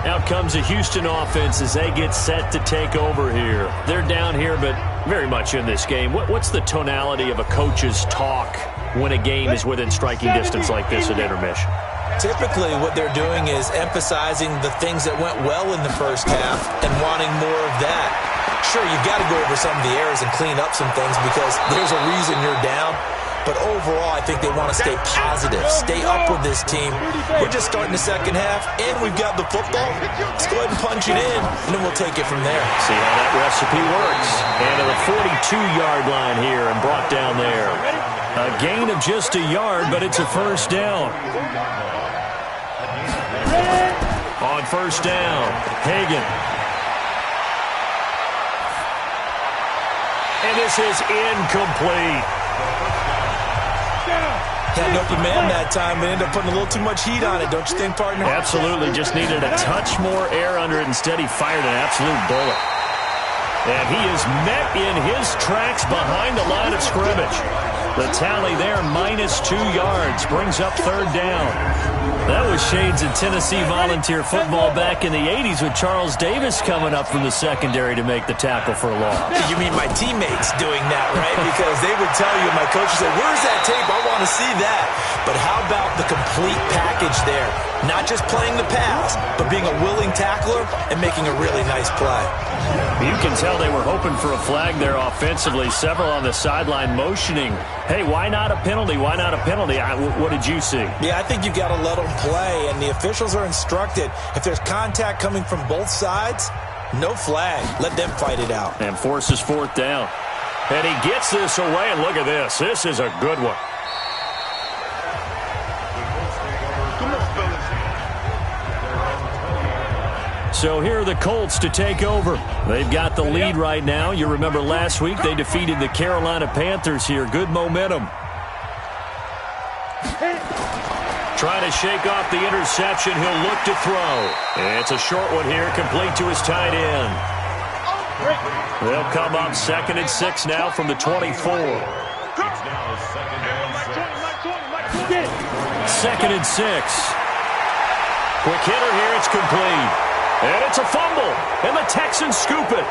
Out comes the Houston offense as they get set to take over here. They're down here, but very much in this game. What's the tonality of a coach's talk when a game is within striking distance like this at intermission? Typically, what they're doing is emphasizing the things that went well in the first half and wanting more of that. Sure, you've got to go over some of the errors and clean up some things because there's a reason you're down. But overall, I think they want to stay positive, stay up with this team. We're just starting the second half, and we've got the football. Let's go ahead and punch it in, and then we'll take it from there. See how that recipe works. And to the 42-yard line here and brought down there. A gain of just a yard, but it's a first down. On first down, Hagan. And this is incomplete. Had an open man that time, but ended up putting a little too much heat on it, don't you think, partner? Absolutely. Just needed a touch more air under it. Instead, he fired an absolute bullet. And he is met in his tracks behind the line of scrimmage. The tally there, -2 yards, brings up third down. That was shades of Tennessee volunteer football back in the 80s with Charles Davis coming up from the secondary to make the tackle for a loss. You mean my teammates doing that, right? Because they would tell you, my coach would say, where's that tape? I want to see that. But how about the complete package there? Not just playing the pass, but being a willing tackler and making a really nice play. You can tell they were hoping for a flag there offensively. Several on the sideline motioning, hey, why not a penalty? Why not a penalty? What did you see? Yeah, I think you've got to let them play, and the officials are instructed. If there's contact coming from both sides, no flag. Let them fight it out. And forces fourth down. And he gets this away, and look at this. This is a good one. So here are the Colts to take over. They've got the lead right now. You remember last week they defeated the Carolina Panthers here. Good momentum. Trying to shake off the interception. He'll look to throw. It's a short one here, complete to his tight end. They'll come up 2nd and 6 now from the 24. 2nd and 6. Quick hitter here. It's complete. And it's a fumble, and the Texans scoop it.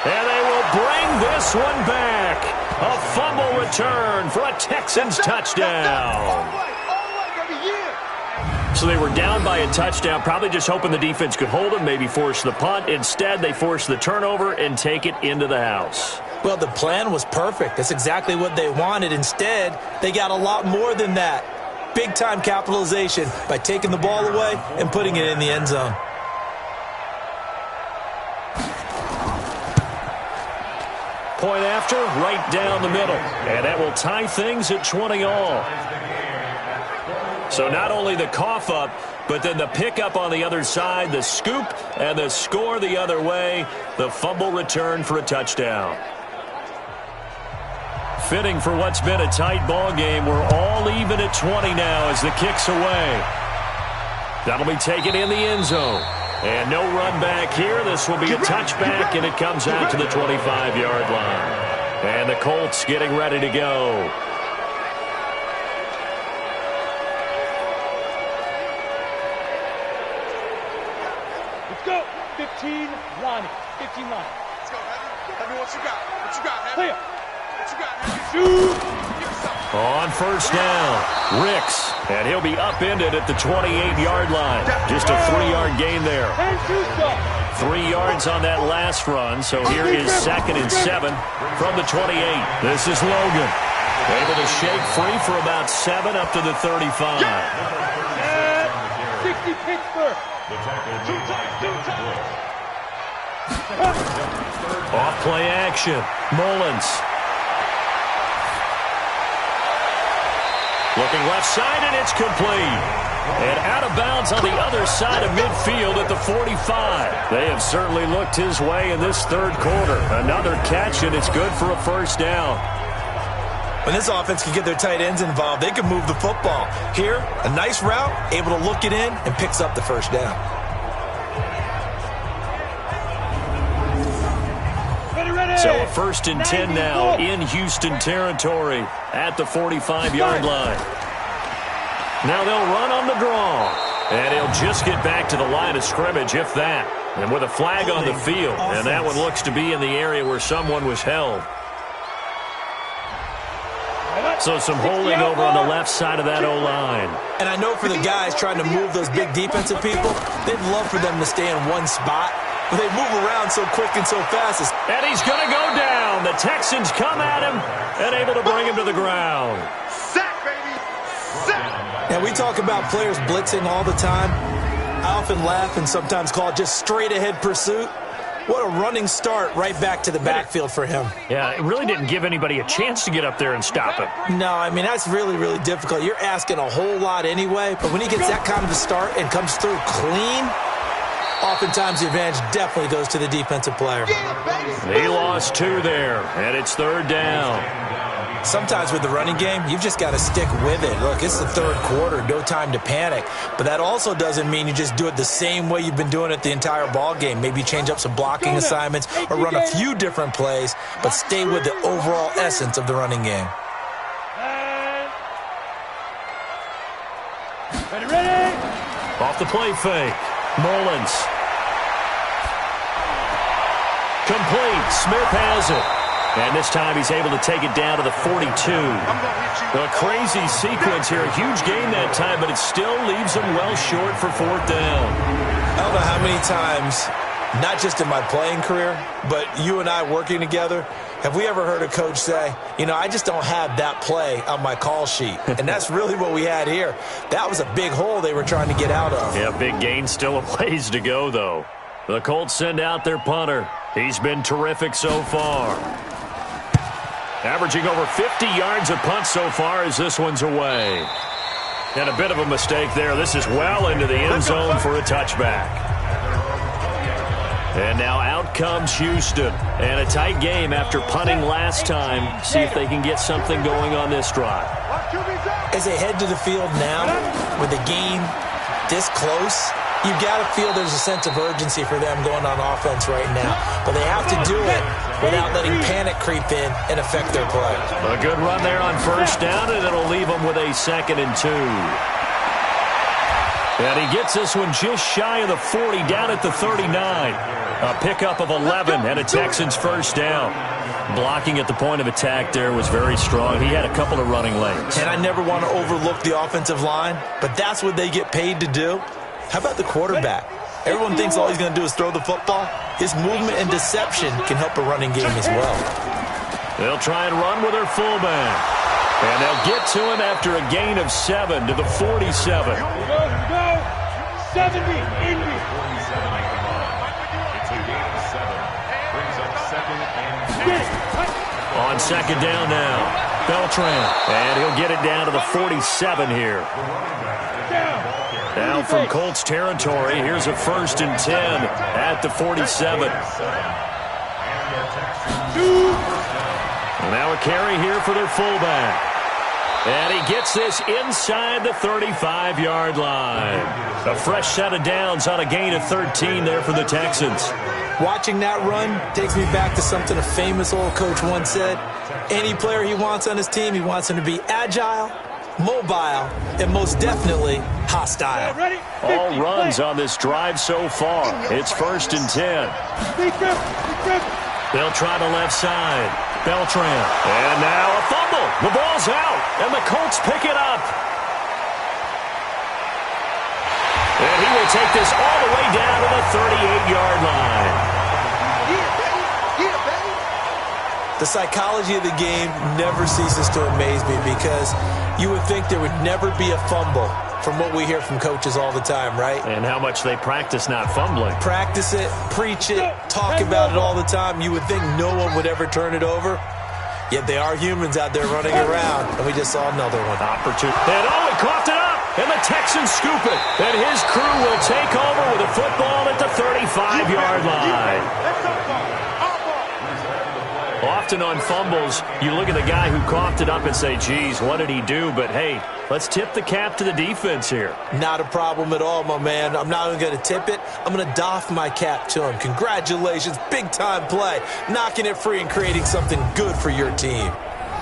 And they will bring this one back. A fumble return for a Texans touchdown. So they were down by a touchdown, probably just hoping the defense could hold them, maybe force the punt. Instead, they force the turnover and take it into the house. Well, the plan was perfect. That's exactly what they wanted. Instead, they got a lot more than that. Big-time capitalization by taking the ball away and putting it in the end zone. point after, right down the middle. And that will tie things at 20 all. So not only the cough up, but then the pickup on the other side, the scoop, and the score the other way. The fumble return for a touchdown. Fitting for what's been a tight ball game. We're all even at 20 now as the kick's away. That'll be taken in the end zone. And no run back here. This will be a touchback, and it comes out to the 25-yard line. And the Colts getting ready to go. Let's go. 15 line. 15 line. Let's go, Heavy. Heavy, what you got? What you got, Heavy? Play up. What you got, Heavy? Shoot. On first down, Ricks, and he'll be upended at the 28-yard line. Just a 3-yard gain there. 3 yards on that last run, so here is 2nd and 7 from the 28. This is Logan. Able to shake free for about 7 up to the 35. 60 Pittsburgh. Off play action, Mullins. Looking left side, and it's complete. And out of bounds on the other side of midfield at the 45. They have certainly looked his way in this third quarter. Another catch, and it's good for a first down. When this offense can get their tight ends involved, they can move the football. Here, a nice route, able to look it in, and picks up the first down. So a 1st and 10 now in Houston territory at the 45-yard line. Now they'll run on the draw. And he'll just get back to the line of scrimmage, if that. And with a flag on the field. And that one looks to be in the area where someone was held. So some holding over on the left side of that O-line. And I know for the guys trying to move those big defensive people, they'd love for them to stay in one spot. But they move around so quick and so fast. And he's going to go down. The Texans come at him and able to bring him to the ground. Sack, baby. Sack. Now, we talk about players blitzing all the time. I often laugh and sometimes call it just straight-ahead pursuit. What a running start right back to the backfield for him. Yeah, it really didn't give anybody a chance to get up there and stop him. No, I mean, that's really, really difficult. You're asking a whole lot anyway. But when he gets that kind of a start and comes through clean, oftentimes the advantage definitely goes to the defensive player. He lost 2 there, and it's 3rd down. Sometimes with the running game, you've just got to stick with it. Look, it's the third quarter, no time to panic. But that also doesn't mean you just do it the same way you've been doing it the entire ball game. Maybe change up some blocking assignments or run a few different plays, but stay with the overall essence of the running game. Ready? Off the play fake. Mullins. Complete. Smith has it. And this time he's able to take it down to the 42. A crazy sequence here. A huge gain that time, but it still leaves him well short for 4th down. I don't know how many times, not just in my playing career, but you and I working together, have we ever heard a coach say, you know, I just don't have that play on my call sheet. And that's really what we had here. That was a big hole they were trying to get out of. Yeah, big gain. Still a ways to go, though. The Colts send out their punter. He's been terrific so far. Averaging over 50 yards a punt so far as this one's away. And a bit of a mistake there. This is well into the end zone for a touchback. And now out comes Houston. And a tight game after punting last time. See if they can get something going on this drive. As they head to the field now, with the game this close, you've got to feel there's a sense of urgency for them going on offense right now. But they have to do it without letting panic creep in and affect their play. A good run there on first down, and it'll leave them with a 2nd and 2. And he gets this one just shy of the 40, down at the 39. A pickup of 11 and a Texans first down. Blocking at the point of attack there was very strong. He had a couple of running lanes. And I never want to overlook the offensive line, but that's what they get paid to do. How about the quarterback? Everyone thinks all he's going to do is throw the football. His movement and deception can help a running game as well. They'll try and run with their fullback. And they'll get to him after a gain of 7 to the 47. Here we go. 70, Indy. It's a gain of 7. Brings up 2nd and 10. on second down now. Beltran, and he'll get it down to the 47 here. Now from Colts territory, here's a 1st and 10 at the 47. And now a carry here for their fullback. And he gets this inside the 35-yard line. A fresh set of downs on a gain of 13 there for the Texans. Watching that run takes me back to something a famous old coach once said. Any player he wants on his team, he wants him to be agile, mobile, and most definitely hostile. All runs on this drive so far. It's 1st and 10. They'll try the left side. Beltran. And now a fumble. The ball's out, and the Colts pick it up. And he will take this all the way down to the 38-yard line. The psychology of the game never ceases to amaze me because you would think there would never be a fumble from what we hear from coaches all the time, right? And how much they practice not fumbling. Practice it, preach it, talk about it all the time. You would think no one would ever turn it over. Yet they are humans out there running around, and we just saw another one. Opportunity. And he coughed it up, and the Texans scoop it. And his crew will take over with a football at the 35-yard line. Often on fumbles, you look at the guy who coughed it up and say, geez, what did he do? But, hey, let's tip the cap to the defense here. Not a problem at all, my man. I'm not even going to tip it. I'm going to doff my cap to him. Congratulations, big-time play. Knocking it free and creating something good for your team.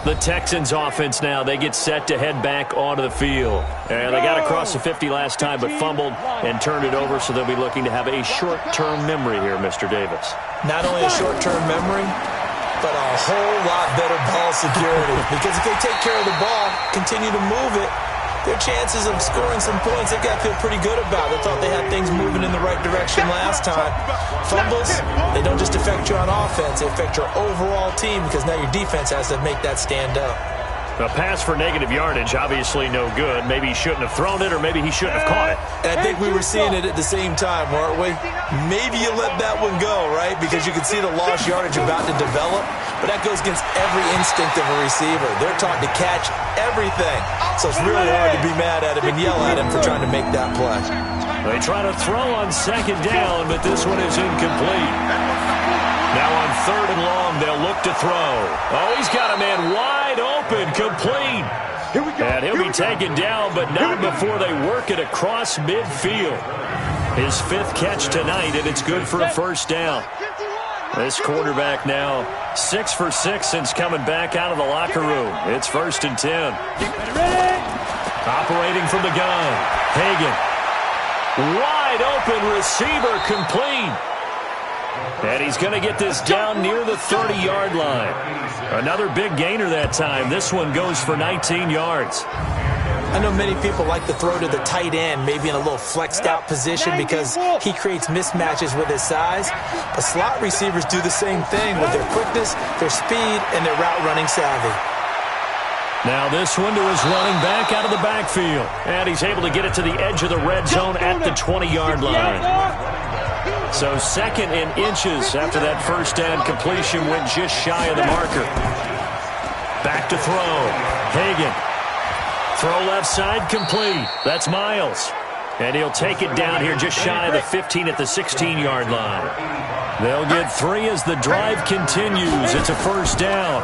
The Texans offense now, they get set to head back onto the field. And they got across the 50 last time but fumbled and turned it over, so they'll be looking to have a short-term memory here, Mr. Davis. Not only a short-term memory, but a whole lot better ball security. Because if they take care of the ball, continue to move it, their chances of scoring some points, they've got to feel pretty good about. They thought they had things moving in the right direction last time. Fumbles, they don't just affect you on offense, they affect your overall team because now your defense has to make that stand up. A pass for negative yardage, obviously no good. Maybe he shouldn't have thrown it, or maybe he shouldn't have caught it. And I think we were seeing it at the same time, weren't we? Maybe you let that one go, right? Because you can see the lost yardage about to develop. But that goes against every instinct of a receiver. They're taught to catch everything. So it's really hard to be mad at him and yell at him for trying to make that play. They try to throw on second down, but this one is incomplete. Now on 3rd and long, they'll look to throw. Oh, he's got a man wide open, complete. And he'll be taken down, but not before they work it across midfield. His 5th catch tonight, and it's good for a 1st down. This quarterback now 6 for 6 since coming back out of the locker room. It's 1st and 10. Operating from the gun. Hagan. Wide open receiver, complete. And he's going to get this down near the 30-yard line. Another big gainer that time. This one goes for 19 yards. I know many people like to throw to the tight end, maybe in a little flexed out position because he creates mismatches with his size. But slot receivers do the same thing with their quickness, their speed, and their route running savvy. Now this one to his running back out of the backfield. And he's able to get it to the edge of the red zone at the 20-yard line. So 2nd and inches after that 1st down completion went just shy of the marker. Back to throw. Hagan. Throw left side, complete. That's Miles. And he'll take it down here just shy of the 15 at the 16-yard line. They'll get 3 as the drive continues. It's a 1st down.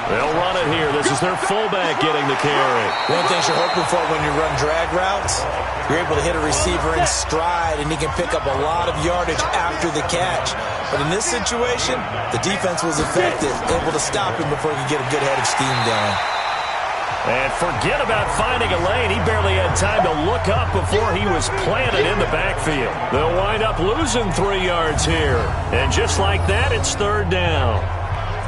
They'll run it here. This is their fullback getting the carry. One thing you're hoping for when you run drag routes, you're able to hit a receiver in stride, and he can pick up a lot of yardage after the catch. But in this situation, the defense was effective, able to stop him before he could get a good head of steam going. And forget about finding a lane. He barely had time to look up before he was planted in the backfield. They'll wind up losing 3 yards here. And just like that, it's 3rd down.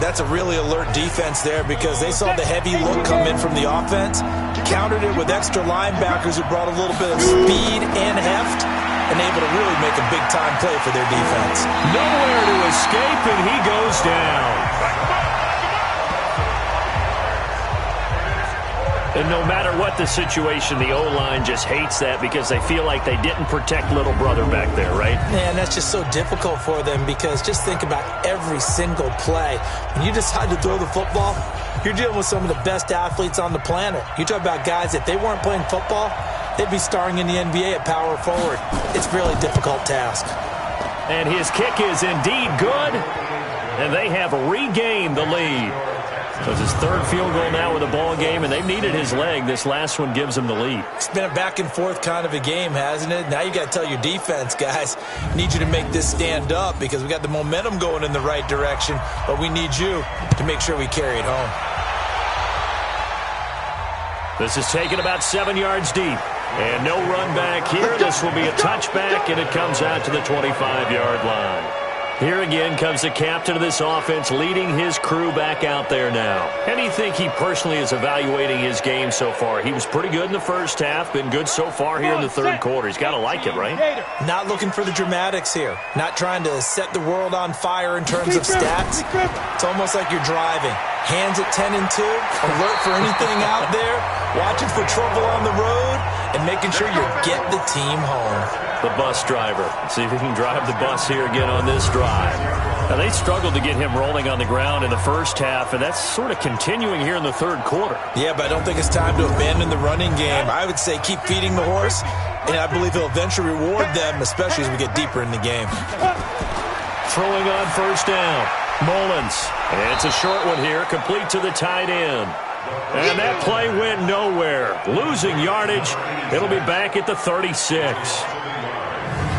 That's a really alert defense there because they saw the heavy look come in from the offense, countered it with extra linebackers who brought a little bit of speed and heft, and able to really make a big-time play for their defense. Nowhere to escape, and he goes down. And no matter what the situation, the O-line just hates that because they feel like they didn't protect little brother back there, right? Man, that's just so difficult for them because just think about every single play. When you decide to throw the football, you're dealing with some of the best athletes on the planet. You talk about guys, if they weren't playing football, they'd be starring in the NBA at power forward. It's a really difficult task. And his kick is indeed good, and they have regained the lead. So it's his third field goal now with a ball game, and they've needed his leg. This last one gives him the lead. It's been a back-and-forth kind of a game, hasn't it? Now you got to tell your defense, guys, need you to make this stand up because we got the momentum going in the right direction, but we need you to make sure we carry it home. This is taken about 7 yards deep. And no run back here. This will be a touchback, and it comes out to the 25-yard line. Here again comes the captain of this offense leading his crew back out there now. How do you think he personally is evaluating his game so far? He was pretty good in the first half, been good so far here in the third quarter. He's got to like it, right? Not looking for the dramatics here. Not trying to set the world on fire in terms of stats. It's almost like you're driving. Hands at 10 and 2, alert for anything out there, watching for trouble on the road, and making sure you get the team home. The bus driver. See if he can drive the bus here again on this drive. Now, they struggled to get him rolling on the ground in the first half, and that's sort of continuing here in the third quarter. Yeah, but I don't think it's time to abandon the running game. I would say keep feeding the horse, and I believe he'll eventually reward them, especially as we get deeper in the game. Throwing on first down. Mullins. And it's a short one here, complete to the tight end. And that play went nowhere. Losing yardage. It'll be back at the 36.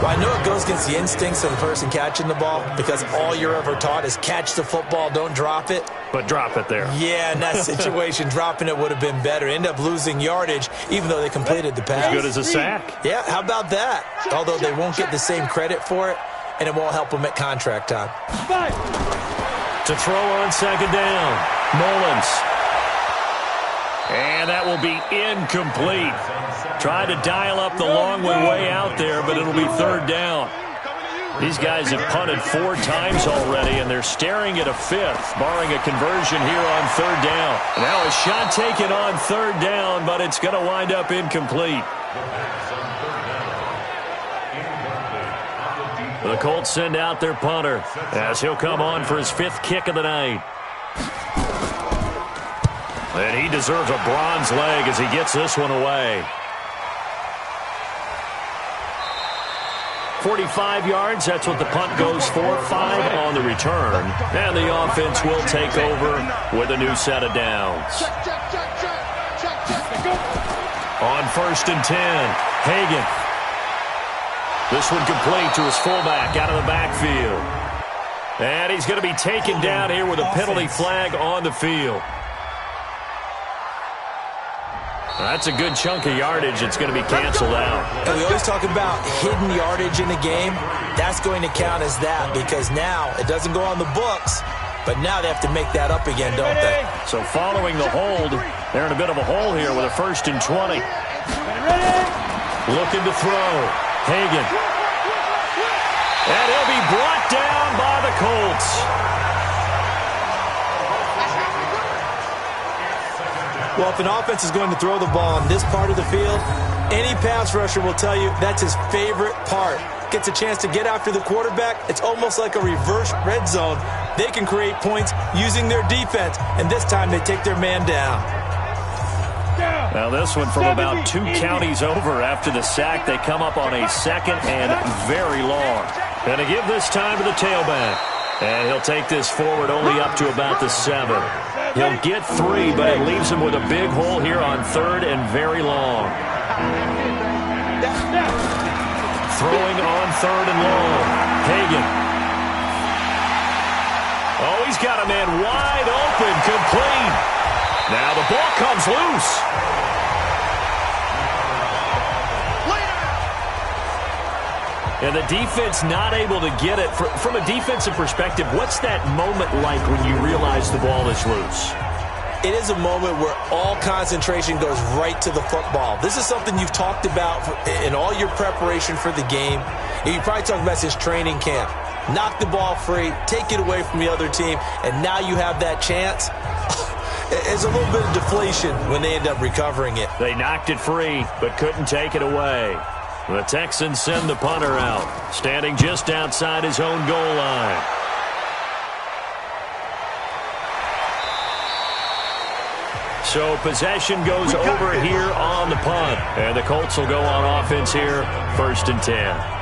Well, I know it goes against the instincts of the person catching the ball because all you're ever taught is catch the football, don't drop it. But drop it there. Yeah, in that situation, dropping it would have been better. End up losing yardage, even though they completed the pass. As good as a sack. Yeah, how about that? Although they won't get the same credit for it, and it won't help them at contract time. To throw on second down. Mullins. And that will be incomplete. Tried to dial up the long way out there, but it'll be third down. These guys have punted 4 times already, and they're staring at a fifth, barring a conversion here on third down. Now a shot taken on third down, but it's going to wind up incomplete. The Colts send out their punter as he'll come on for his 5th kick of the night. And he deserves a bronze leg as he gets this one away. 45 yards, that's what the punt goes for. 5 on the return. And the offense will take over with a new set of downs. On 1st and 10, Hagan. This one complete to his fullback out of the backfield. And he's going to be taken down here with a penalty flag on the field. That's a good chunk of yardage. It's going to be canceled out. And we always talk about hidden yardage in a game. That's going to count as that because now it doesn't go on the books, but now they have to make that up again, don't they? So following the hold, they're in a bit of a hole here with a 1st and 20. Looking to throw. Hagan. And he'll be brought down by the Colts. Well, if an offense is going to throw the ball on this part of the field, any pass rusher will tell you that's his favorite part. Gets a chance to get after the quarterback. It's almost like a reverse red zone. They can create points using their defense, and this time they take their man down. Now this one from about 2 counties over after the sack. They come up on a 2nd and very long. And to give this time to the tailback. And he'll take this forward only up to about the 7. He'll get 3, but it leaves him with a big hole here on 3rd and very long. Throwing on 3rd and long. Hagan. Oh, he's got a man wide open, complete. Now the ball comes loose. And the defense not able to get it. From a defensive perspective, what's that moment like when you realize the ball is loose? It is a moment where all concentration goes right to the football. This is something you've talked about in all your preparation for the game. You probably talked about since training camp. Knock the ball free, take it away from the other team, and now you have that chance. There's a little bit of deflation when they end up recovering it. They knocked it free, but couldn't take it away. The Texans send the punter out, standing just outside his own goal line. So possession goes over here on the punt. And the Colts will go on offense here, 1st and 10.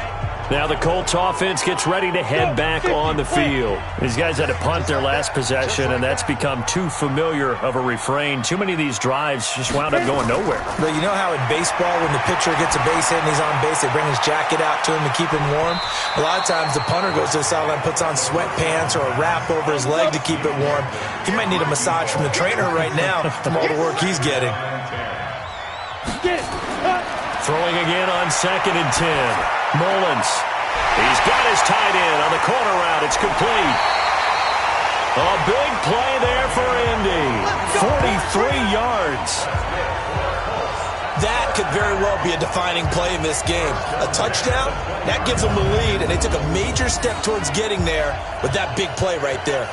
Now the Colts offense gets ready to head back on the field. These guys had to punt their last possession, and that's become too familiar of a refrain. Too many of these drives just wound up going nowhere. But you know how in baseball, when the pitcher gets a base hit and he's on base, they bring his jacket out to him to keep him warm? A lot of times the punter goes to the sideline, puts on sweatpants or a wrap over his leg to keep it warm. He might need a massage from the trainer right now from all the work he's getting. Throwing again on 2nd and 10. Mullins. He's got his tight end on the corner route. It's complete. A big play there for Indy. 43 yards. That could very well be a defining play in this game. A touchdown, that gives them the lead, and they took a major step towards getting there with that big play right there.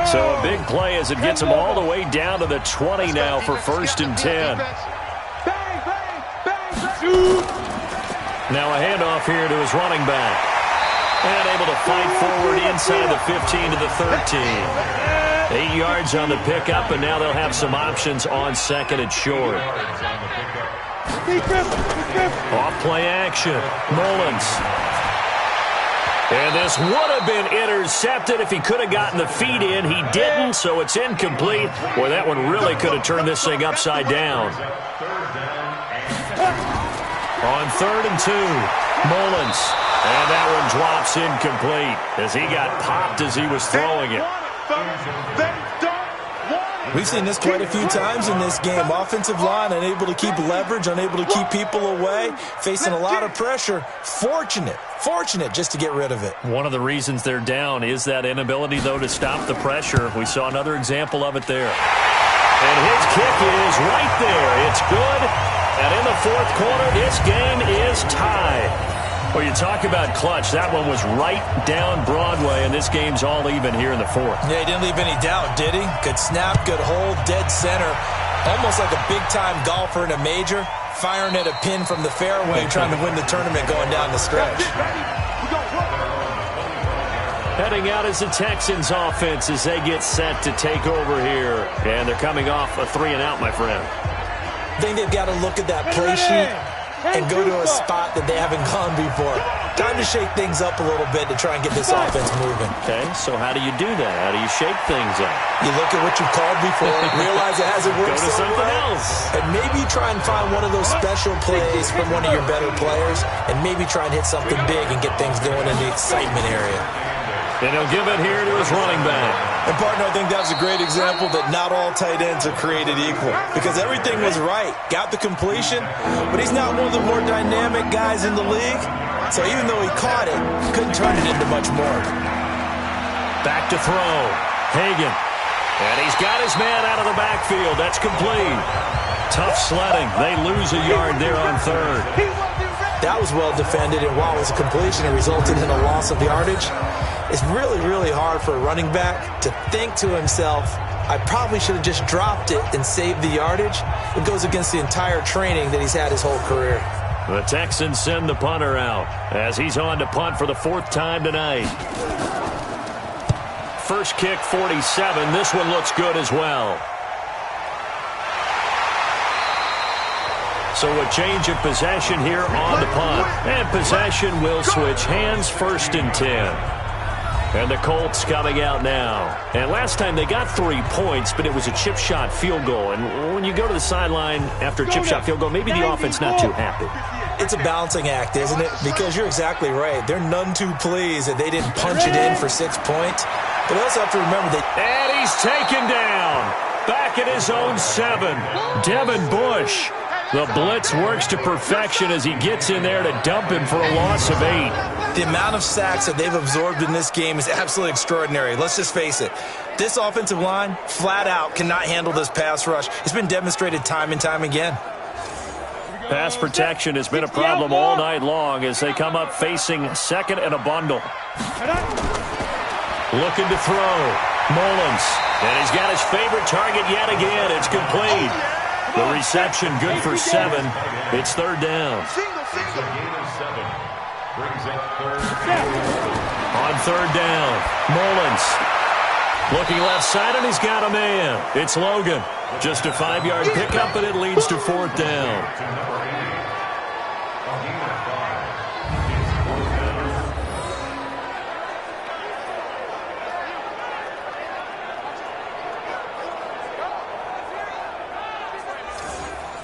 So a big play as it gets them all the way down to the 20 now for 1st and 10. Now a handoff here to his running back. And able to fight forward inside the 15 to the 13. 8 yards on the pickup, and now they'll have some options on 2nd and short. Off play action. Mullins. And this would have been intercepted if he could have gotten the feet in. He didn't, so it's incomplete. Boy, that one really could have turned this thing upside down. On 3rd and 2, Mullins. And that one drops incomplete as he got popped as he was throwing it. We've seen this quite a few times in this game. Offensive line unable to keep leverage, unable to keep people away, facing a lot of pressure. Fortunate just to get rid of it. One of the reasons they're down is that inability, though, to stop the pressure. We saw another example of it there. And his kick is right there. It's good. And in the 4th quarter, this game is tied. Well, you talk about clutch. That one was right down Broadway, and this game's all even here in the 4th. Yeah, he didn't leave any doubt, did he? Good snap, good hold, dead center. Almost like a big-time golfer in a major, firing at a pin from the fairway, trying to win the tournament going down the stretch. Heading out is the Texans offense as they get set to take over here. And they're coming off a 3-and-out, my friend. I think they've got to look at that play sheet and go to a spot that they haven't gone before. Time to shake things up a little bit to try and get this offense moving. Okay, so how do you do that? How do you shake things up? You look at what you've called before, realize it hasn't worked Go to something else. And maybe try and find one of those special plays from one of your better players, and maybe try and hit something big and get things going in the excitement area. And he'll give it here to his running back. And, partner, I think that was a great example that not all tight ends are created equal. Because everything was right. Got the completion, but he's not one of the more dynamic guys in the league. So even though he caught it, couldn't turn it into much more. Back to throw. Hagan. And he's got his man out of the backfield. That's complete. Tough sledding. They lose a yard there on 3rd. That was well defended, and while it was a completion, it resulted in a loss of yardage. It's really, really hard for a running back to think to himself, I probably should have just dropped it and saved the yardage. It goes against the entire training that he's had his whole career. The Texans send the punter out as he's on to punt for the 4th time tonight. First kick, 47. This one looks good as well. So a change of possession here on the punt. And possession will switch hands, 1st and 10. And the Colts coming out now. And last time they got 3 points, but it was a chip shot field goal. And when you go to the sideline after a chip shot field goal, maybe the offense not too happy. It's a balancing act, isn't it? Because you're exactly right. They're none too pleased that they didn't punch it in for 6 points. But they also have to remember that... And he's taken down. Back at his own 7. Devin Bush. The blitz works to perfection as he gets in there to dump him for a loss of 8. The amount of sacks that they've absorbed in this game is absolutely extraordinary. Let's just face it. This offensive line, flat out, cannot handle this pass rush. It's been demonstrated time and time again. Pass protection has been a problem all night long as they come up facing second and a bundle. Looking to throw. Mullins. And he's got his favorite target yet again. It's complete. The reception good for 7. It's third down. On third down, Mullins. Looking left side, and he's got a man. It's Logan. Just a 5-yard pickup, and it leads to fourth down.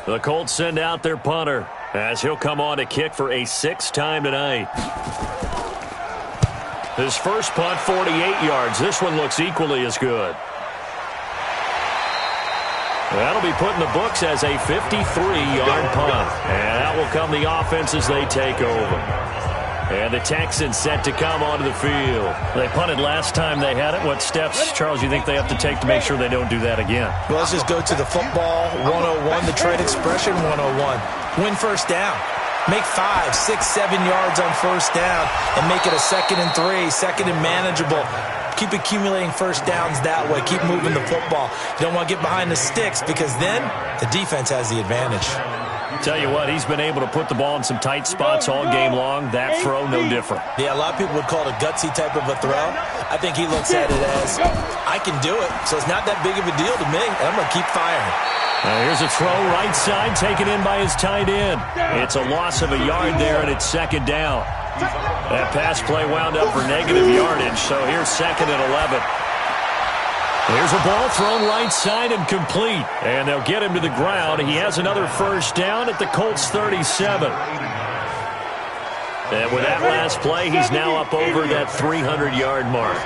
The Colts send out their punter as he'll come on to kick for a 6th time tonight. His first punt, 48 yards. This one looks equally as good. That'll be put in the books as a 53-yard punt. And out will come the offense as they take over. And the Texans set to come onto the field. They punted last time they had it. What steps, Charles, you think they have to take to make sure they don't do that again? Well, let's just go to the football 101, the trade expression 101. Win first down. Make 5, 6, 7 yards on first down and make it a 2nd and 3, 2nd and manageable. Keep accumulating first downs that way. Keep moving the football. You don't want to get behind the sticks because then the defense has the advantage. Tell you what, he's been able to put the ball in some tight spots all game long. That throw, no different. Yeah, a lot of people would call it a gutsy type of a throw. I think he looks at it as, I can do it, so it's not that big of a deal to me, and I'm going to keep firing. Here's a throw right side taken in by his tight end. It's a loss of a yard there, and it's second down. That pass play wound up for negative yardage, so here's 2nd and 11. Here's a ball thrown right side and complete, and they'll get him to the ground. He has another first down at the Colts 37. And with that last play, he's now up over that 300-yard mark.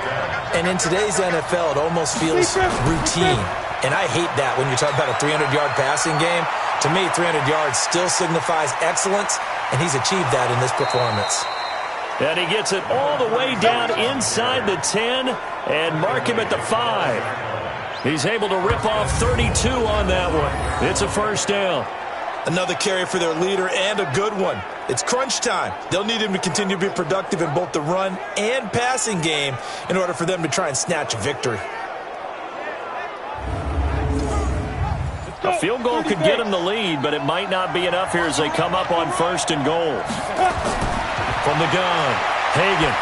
And in today's NFL, it almost feels routine. And I hate that when you're talking about a 300-yard passing game. To me, 300 yards still signifies excellence, and he's achieved that in this performance. And he gets it all the way down inside the 10 and mark him at the 5. He's able to rip off 32 on that one. It's a first down. Another carry for their leader and a good one. It's crunch time. They'll need him to continue to be productive in both the run and passing game in order for them to try and snatch a victory. A field goal could get him the lead, but it might not be enough here as they come up on 1st and goal. From the gun, Hagan.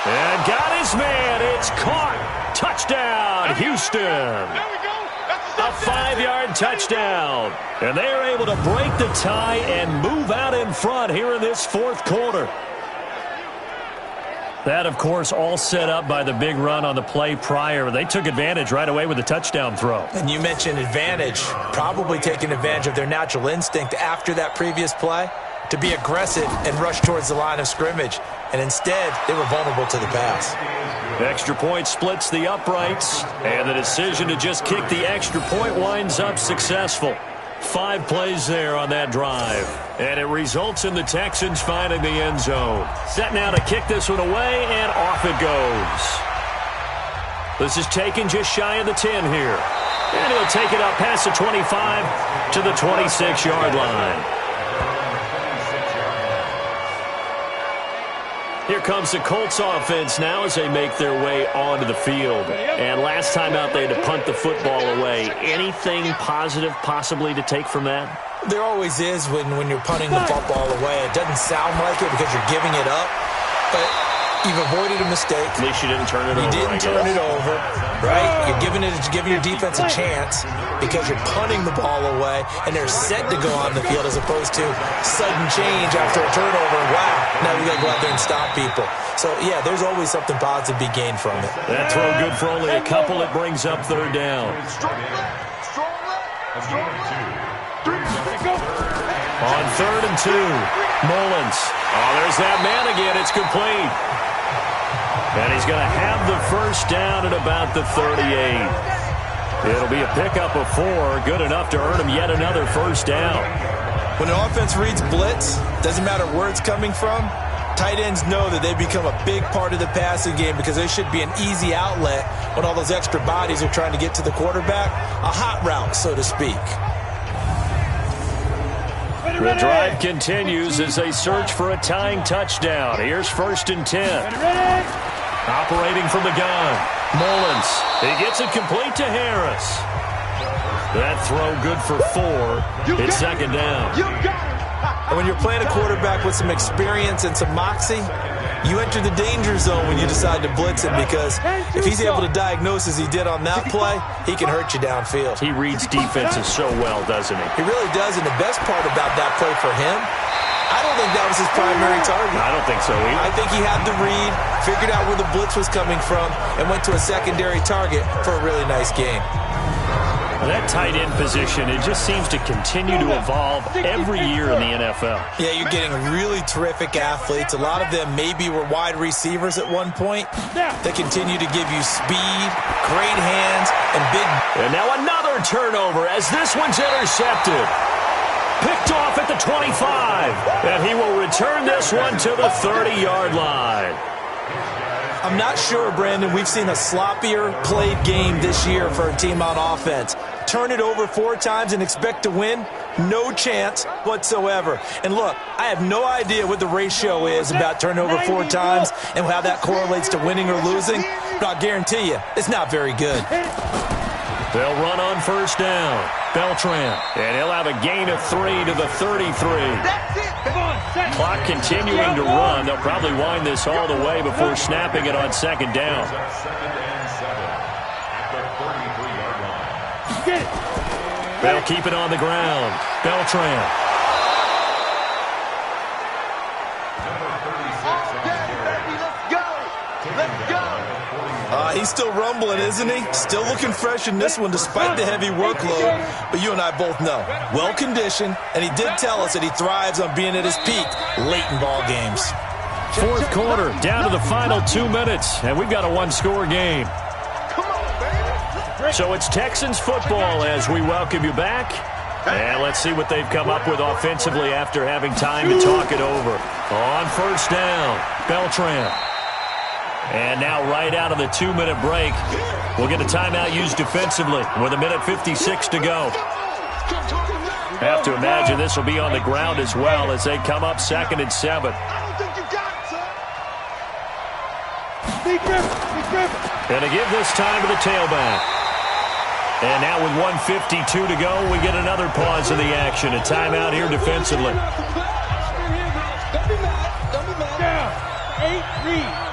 And got his man. It's caught. Touchdown, Houston. A 5-yard touchdown. And they are able to break the tie and move out in front here in this 4th quarter. That, of course, all set up by the big run on the play prior. They took advantage right away with the touchdown throw. And you mentioned advantage, probably taking advantage of their natural instinct after that previous play to be aggressive and rush towards the line of scrimmage. And instead, they were vulnerable to the pass. Extra point splits the uprights, and the decision to just kick the extra point winds up successful. 5 plays there on that drive. And it results in the Texans finding the end zone. Set now to kick this one away, and off it goes. This is taken just shy of the 10 here. And he'll take it up past the 25 to the 26-yard line. Here comes the Colts offense now as they make their way onto the field. And last time out they had to punt the football away. Anything positive possibly to take from that? There always is when you're punting the football away. It doesn't sound like it because you're giving it up, but you've avoided a mistake. At least you didn't turn it over. You didn't turn it over, right? You're giving your defense a chance because you're punting the ball away, and they're set to go on the field as opposed to sudden change after a turnover. Wow, now we got to go out there and stop people. So, yeah, there's always something positive to be gained from it. That throw good for only a couple. It brings up third down. On 3rd and 2, Mullins. Oh, there's that man again. It's complete. And he's going to have the first down at about the 38. It'll be a pickup of 4, good enough to earn him yet another first down. When an offense reads blitz, doesn't matter where it's coming from, tight ends know that they become a big part of the passing game because they should be an easy outlet when all those extra bodies are trying to get to the quarterback. A hot route, so to speak. The drive continues as they search for a tying touchdown. Here's 1st and 10. Operating from the gun. Mullins. He gets it complete to Harris. That throw good for 4. It's 2nd down. And when you're playing a quarterback with some experience and some moxie, you enter the danger zone when you decide to blitz him, because if he's able to diagnose as he did on that play, he can hurt you downfield. He reads defenses so well, doesn't he? He really does, and the best part about that play for him, I don't think that was his primary target. I don't think so either. I think he had the read, figured out where the blitz was coming from, and went to a secondary target for a really nice game. That tight end position, it just seems to continue to evolve every year in the NFL. Yeah, you're getting really terrific athletes. A lot of them maybe were wide receivers at one point. They continue to give you speed, great hands, and big... And now another turnover as this one's intercepted. Picked off at the 25. And he will return this one to the 30-yard line. I'm not sure, Brandon, we've seen a sloppier played game this year for a team on offense. Turn it over 4 times and expect to win? No chance whatsoever. And look, I have no idea what the ratio is about turnover 4 times and how that correlates to winning or losing, but I'll guarantee you, it's not very good. They'll run on 1st down. Beltran. And he'll have a gain of 3 to the 33. Clock continuing to run. They'll probably wind this all the way before snapping it on 2nd down. 2nd and 7 at the 33-yard line. They'll keep it on the ground. Beltran. He's still rumbling, isn't he? Still looking fresh in this one despite the heavy workload. But you and I both know, well-conditioned, and he did tell us that he thrives on being at his peak late in ball games. 4th quarter, down to the final 2 minutes, and we've got a 1-score game. So it's Texans football as we welcome you back. And let's see what they've come up with offensively after having time to talk it over. On 1st down, Beltran. And now right out of the 2-minute break, we'll get a timeout used defensively with 1:56 to go. Have to imagine this will be on the ground as well as they come up 2nd and 7. And to give this time to the tailback. And now with 1:52 to go, we get another pause in the action. A timeout here defensively. Down. 8-3.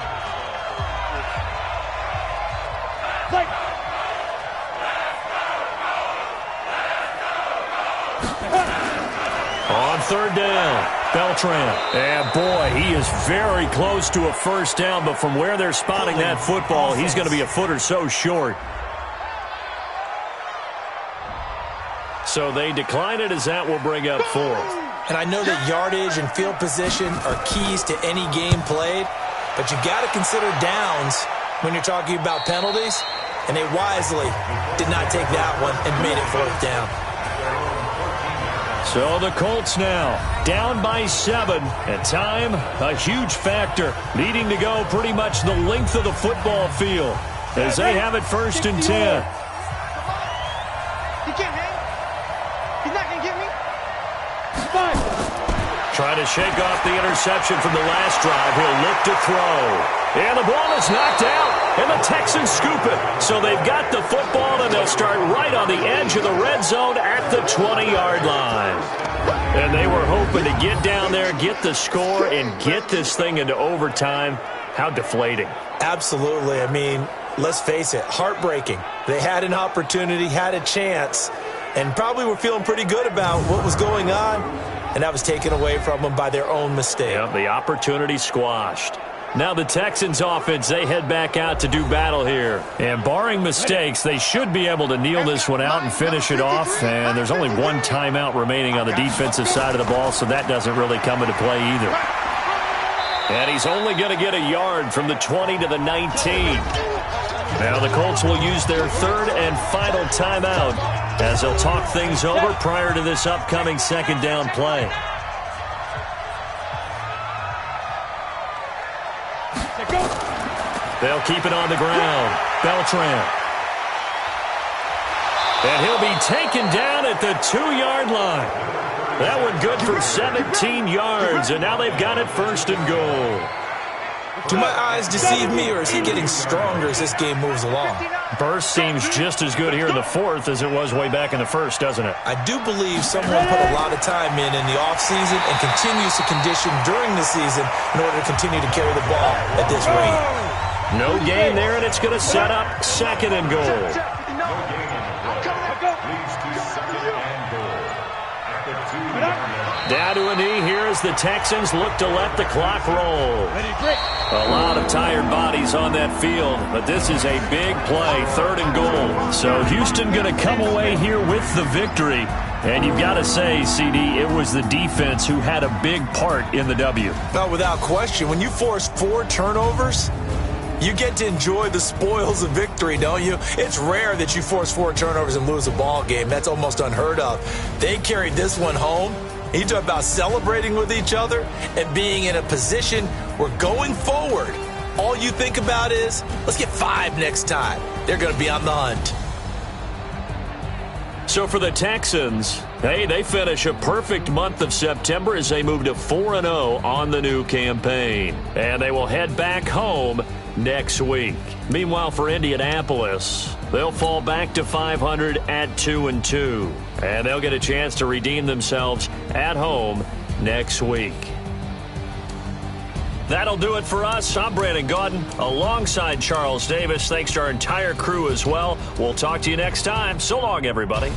On 3rd down, Beltran. And boy, he is very close to a 1st down, but from where they're spotting that football, he's going to be a foot or so short. So they decline it as that will bring up 4th. And I know that yardage and field position are keys to any game played, but you got to consider downs when you're talking about penalties, and they wisely did not take that one and made it 4th down. So the Colts now down by 7, and time a huge factor, needing to go pretty much the length of the football field as they have it 1st and 10. He can't hang. He's not going to get me. Trying to shake off the interception from the last drive. He'll look to throw. And the ball is knocked out, and the Texans scoop it. So they've got the football, and they'll start right on the edge of the red zone at the 20-yard line. And they were hoping to get down there, get the score, and get this thing into overtime. How deflating. Absolutely. I mean, let's face it, heartbreaking. They had an opportunity, had a chance, and probably were feeling pretty good about what was going on, and that was taken away from them by their own mistake. Yep, the opportunity squashed. Now the Texans offense, they head back out to do battle here. And barring mistakes, they should be able to kneel this one out and finish it off. And there's only 1 timeout remaining on the defensive side of the ball, so that doesn't really come into play either. And he's only going to get a yard from the 20 to the 19. Now the Colts will use their 3rd and final timeout as they'll talk things over prior to this upcoming 2nd down play. They'll keep it on the ground. Beltran. And he'll be taken down at the 2-yard line. That one good for 17 yards, and now they've got it 1st and goal. Do my eyes deceive me, or is he getting stronger as this game moves along? Burst seems just as good here in the 4th as it was way back in the 1st, doesn't it? I do believe someone put a lot of time in the offseason and continues to condition during the season in order to continue to carry the ball at this rate. No gain there, and it's going to set up 2nd and goal. No gain on the play. Leads to 2nd and goal. At the 2-yard line. Down to a knee here as the Texans look to let the clock roll. A lot of tired bodies on that field, but this is a big play, 3rd and goal. So Houston going to come away here with the victory. And you've got to say, CD, it was the defense who had a big part in the W. No, without question. When you force 4 turnovers, you get to enjoy the spoils of victory, don't you? It's rare that you force 4 turnovers and lose a ball game. That's almost unheard of. They carried this one home. You talk about celebrating with each other and being in a position where going forward, all you think about is, let's get 5 next time. They're going to be on the hunt. So for the Texans, hey, they finish a perfect month of September as they move to 4-0 on the new campaign. And they will head back home next week. Meanwhile, for Indianapolis, they'll fall back to 500 at 2-2. And they'll get a chance to redeem themselves at home next week. That'll do it for us. I'm Brandon Gaudin alongside Charles Davis. Thanks to our entire crew as well. We'll talk to you next time. So long, everybody.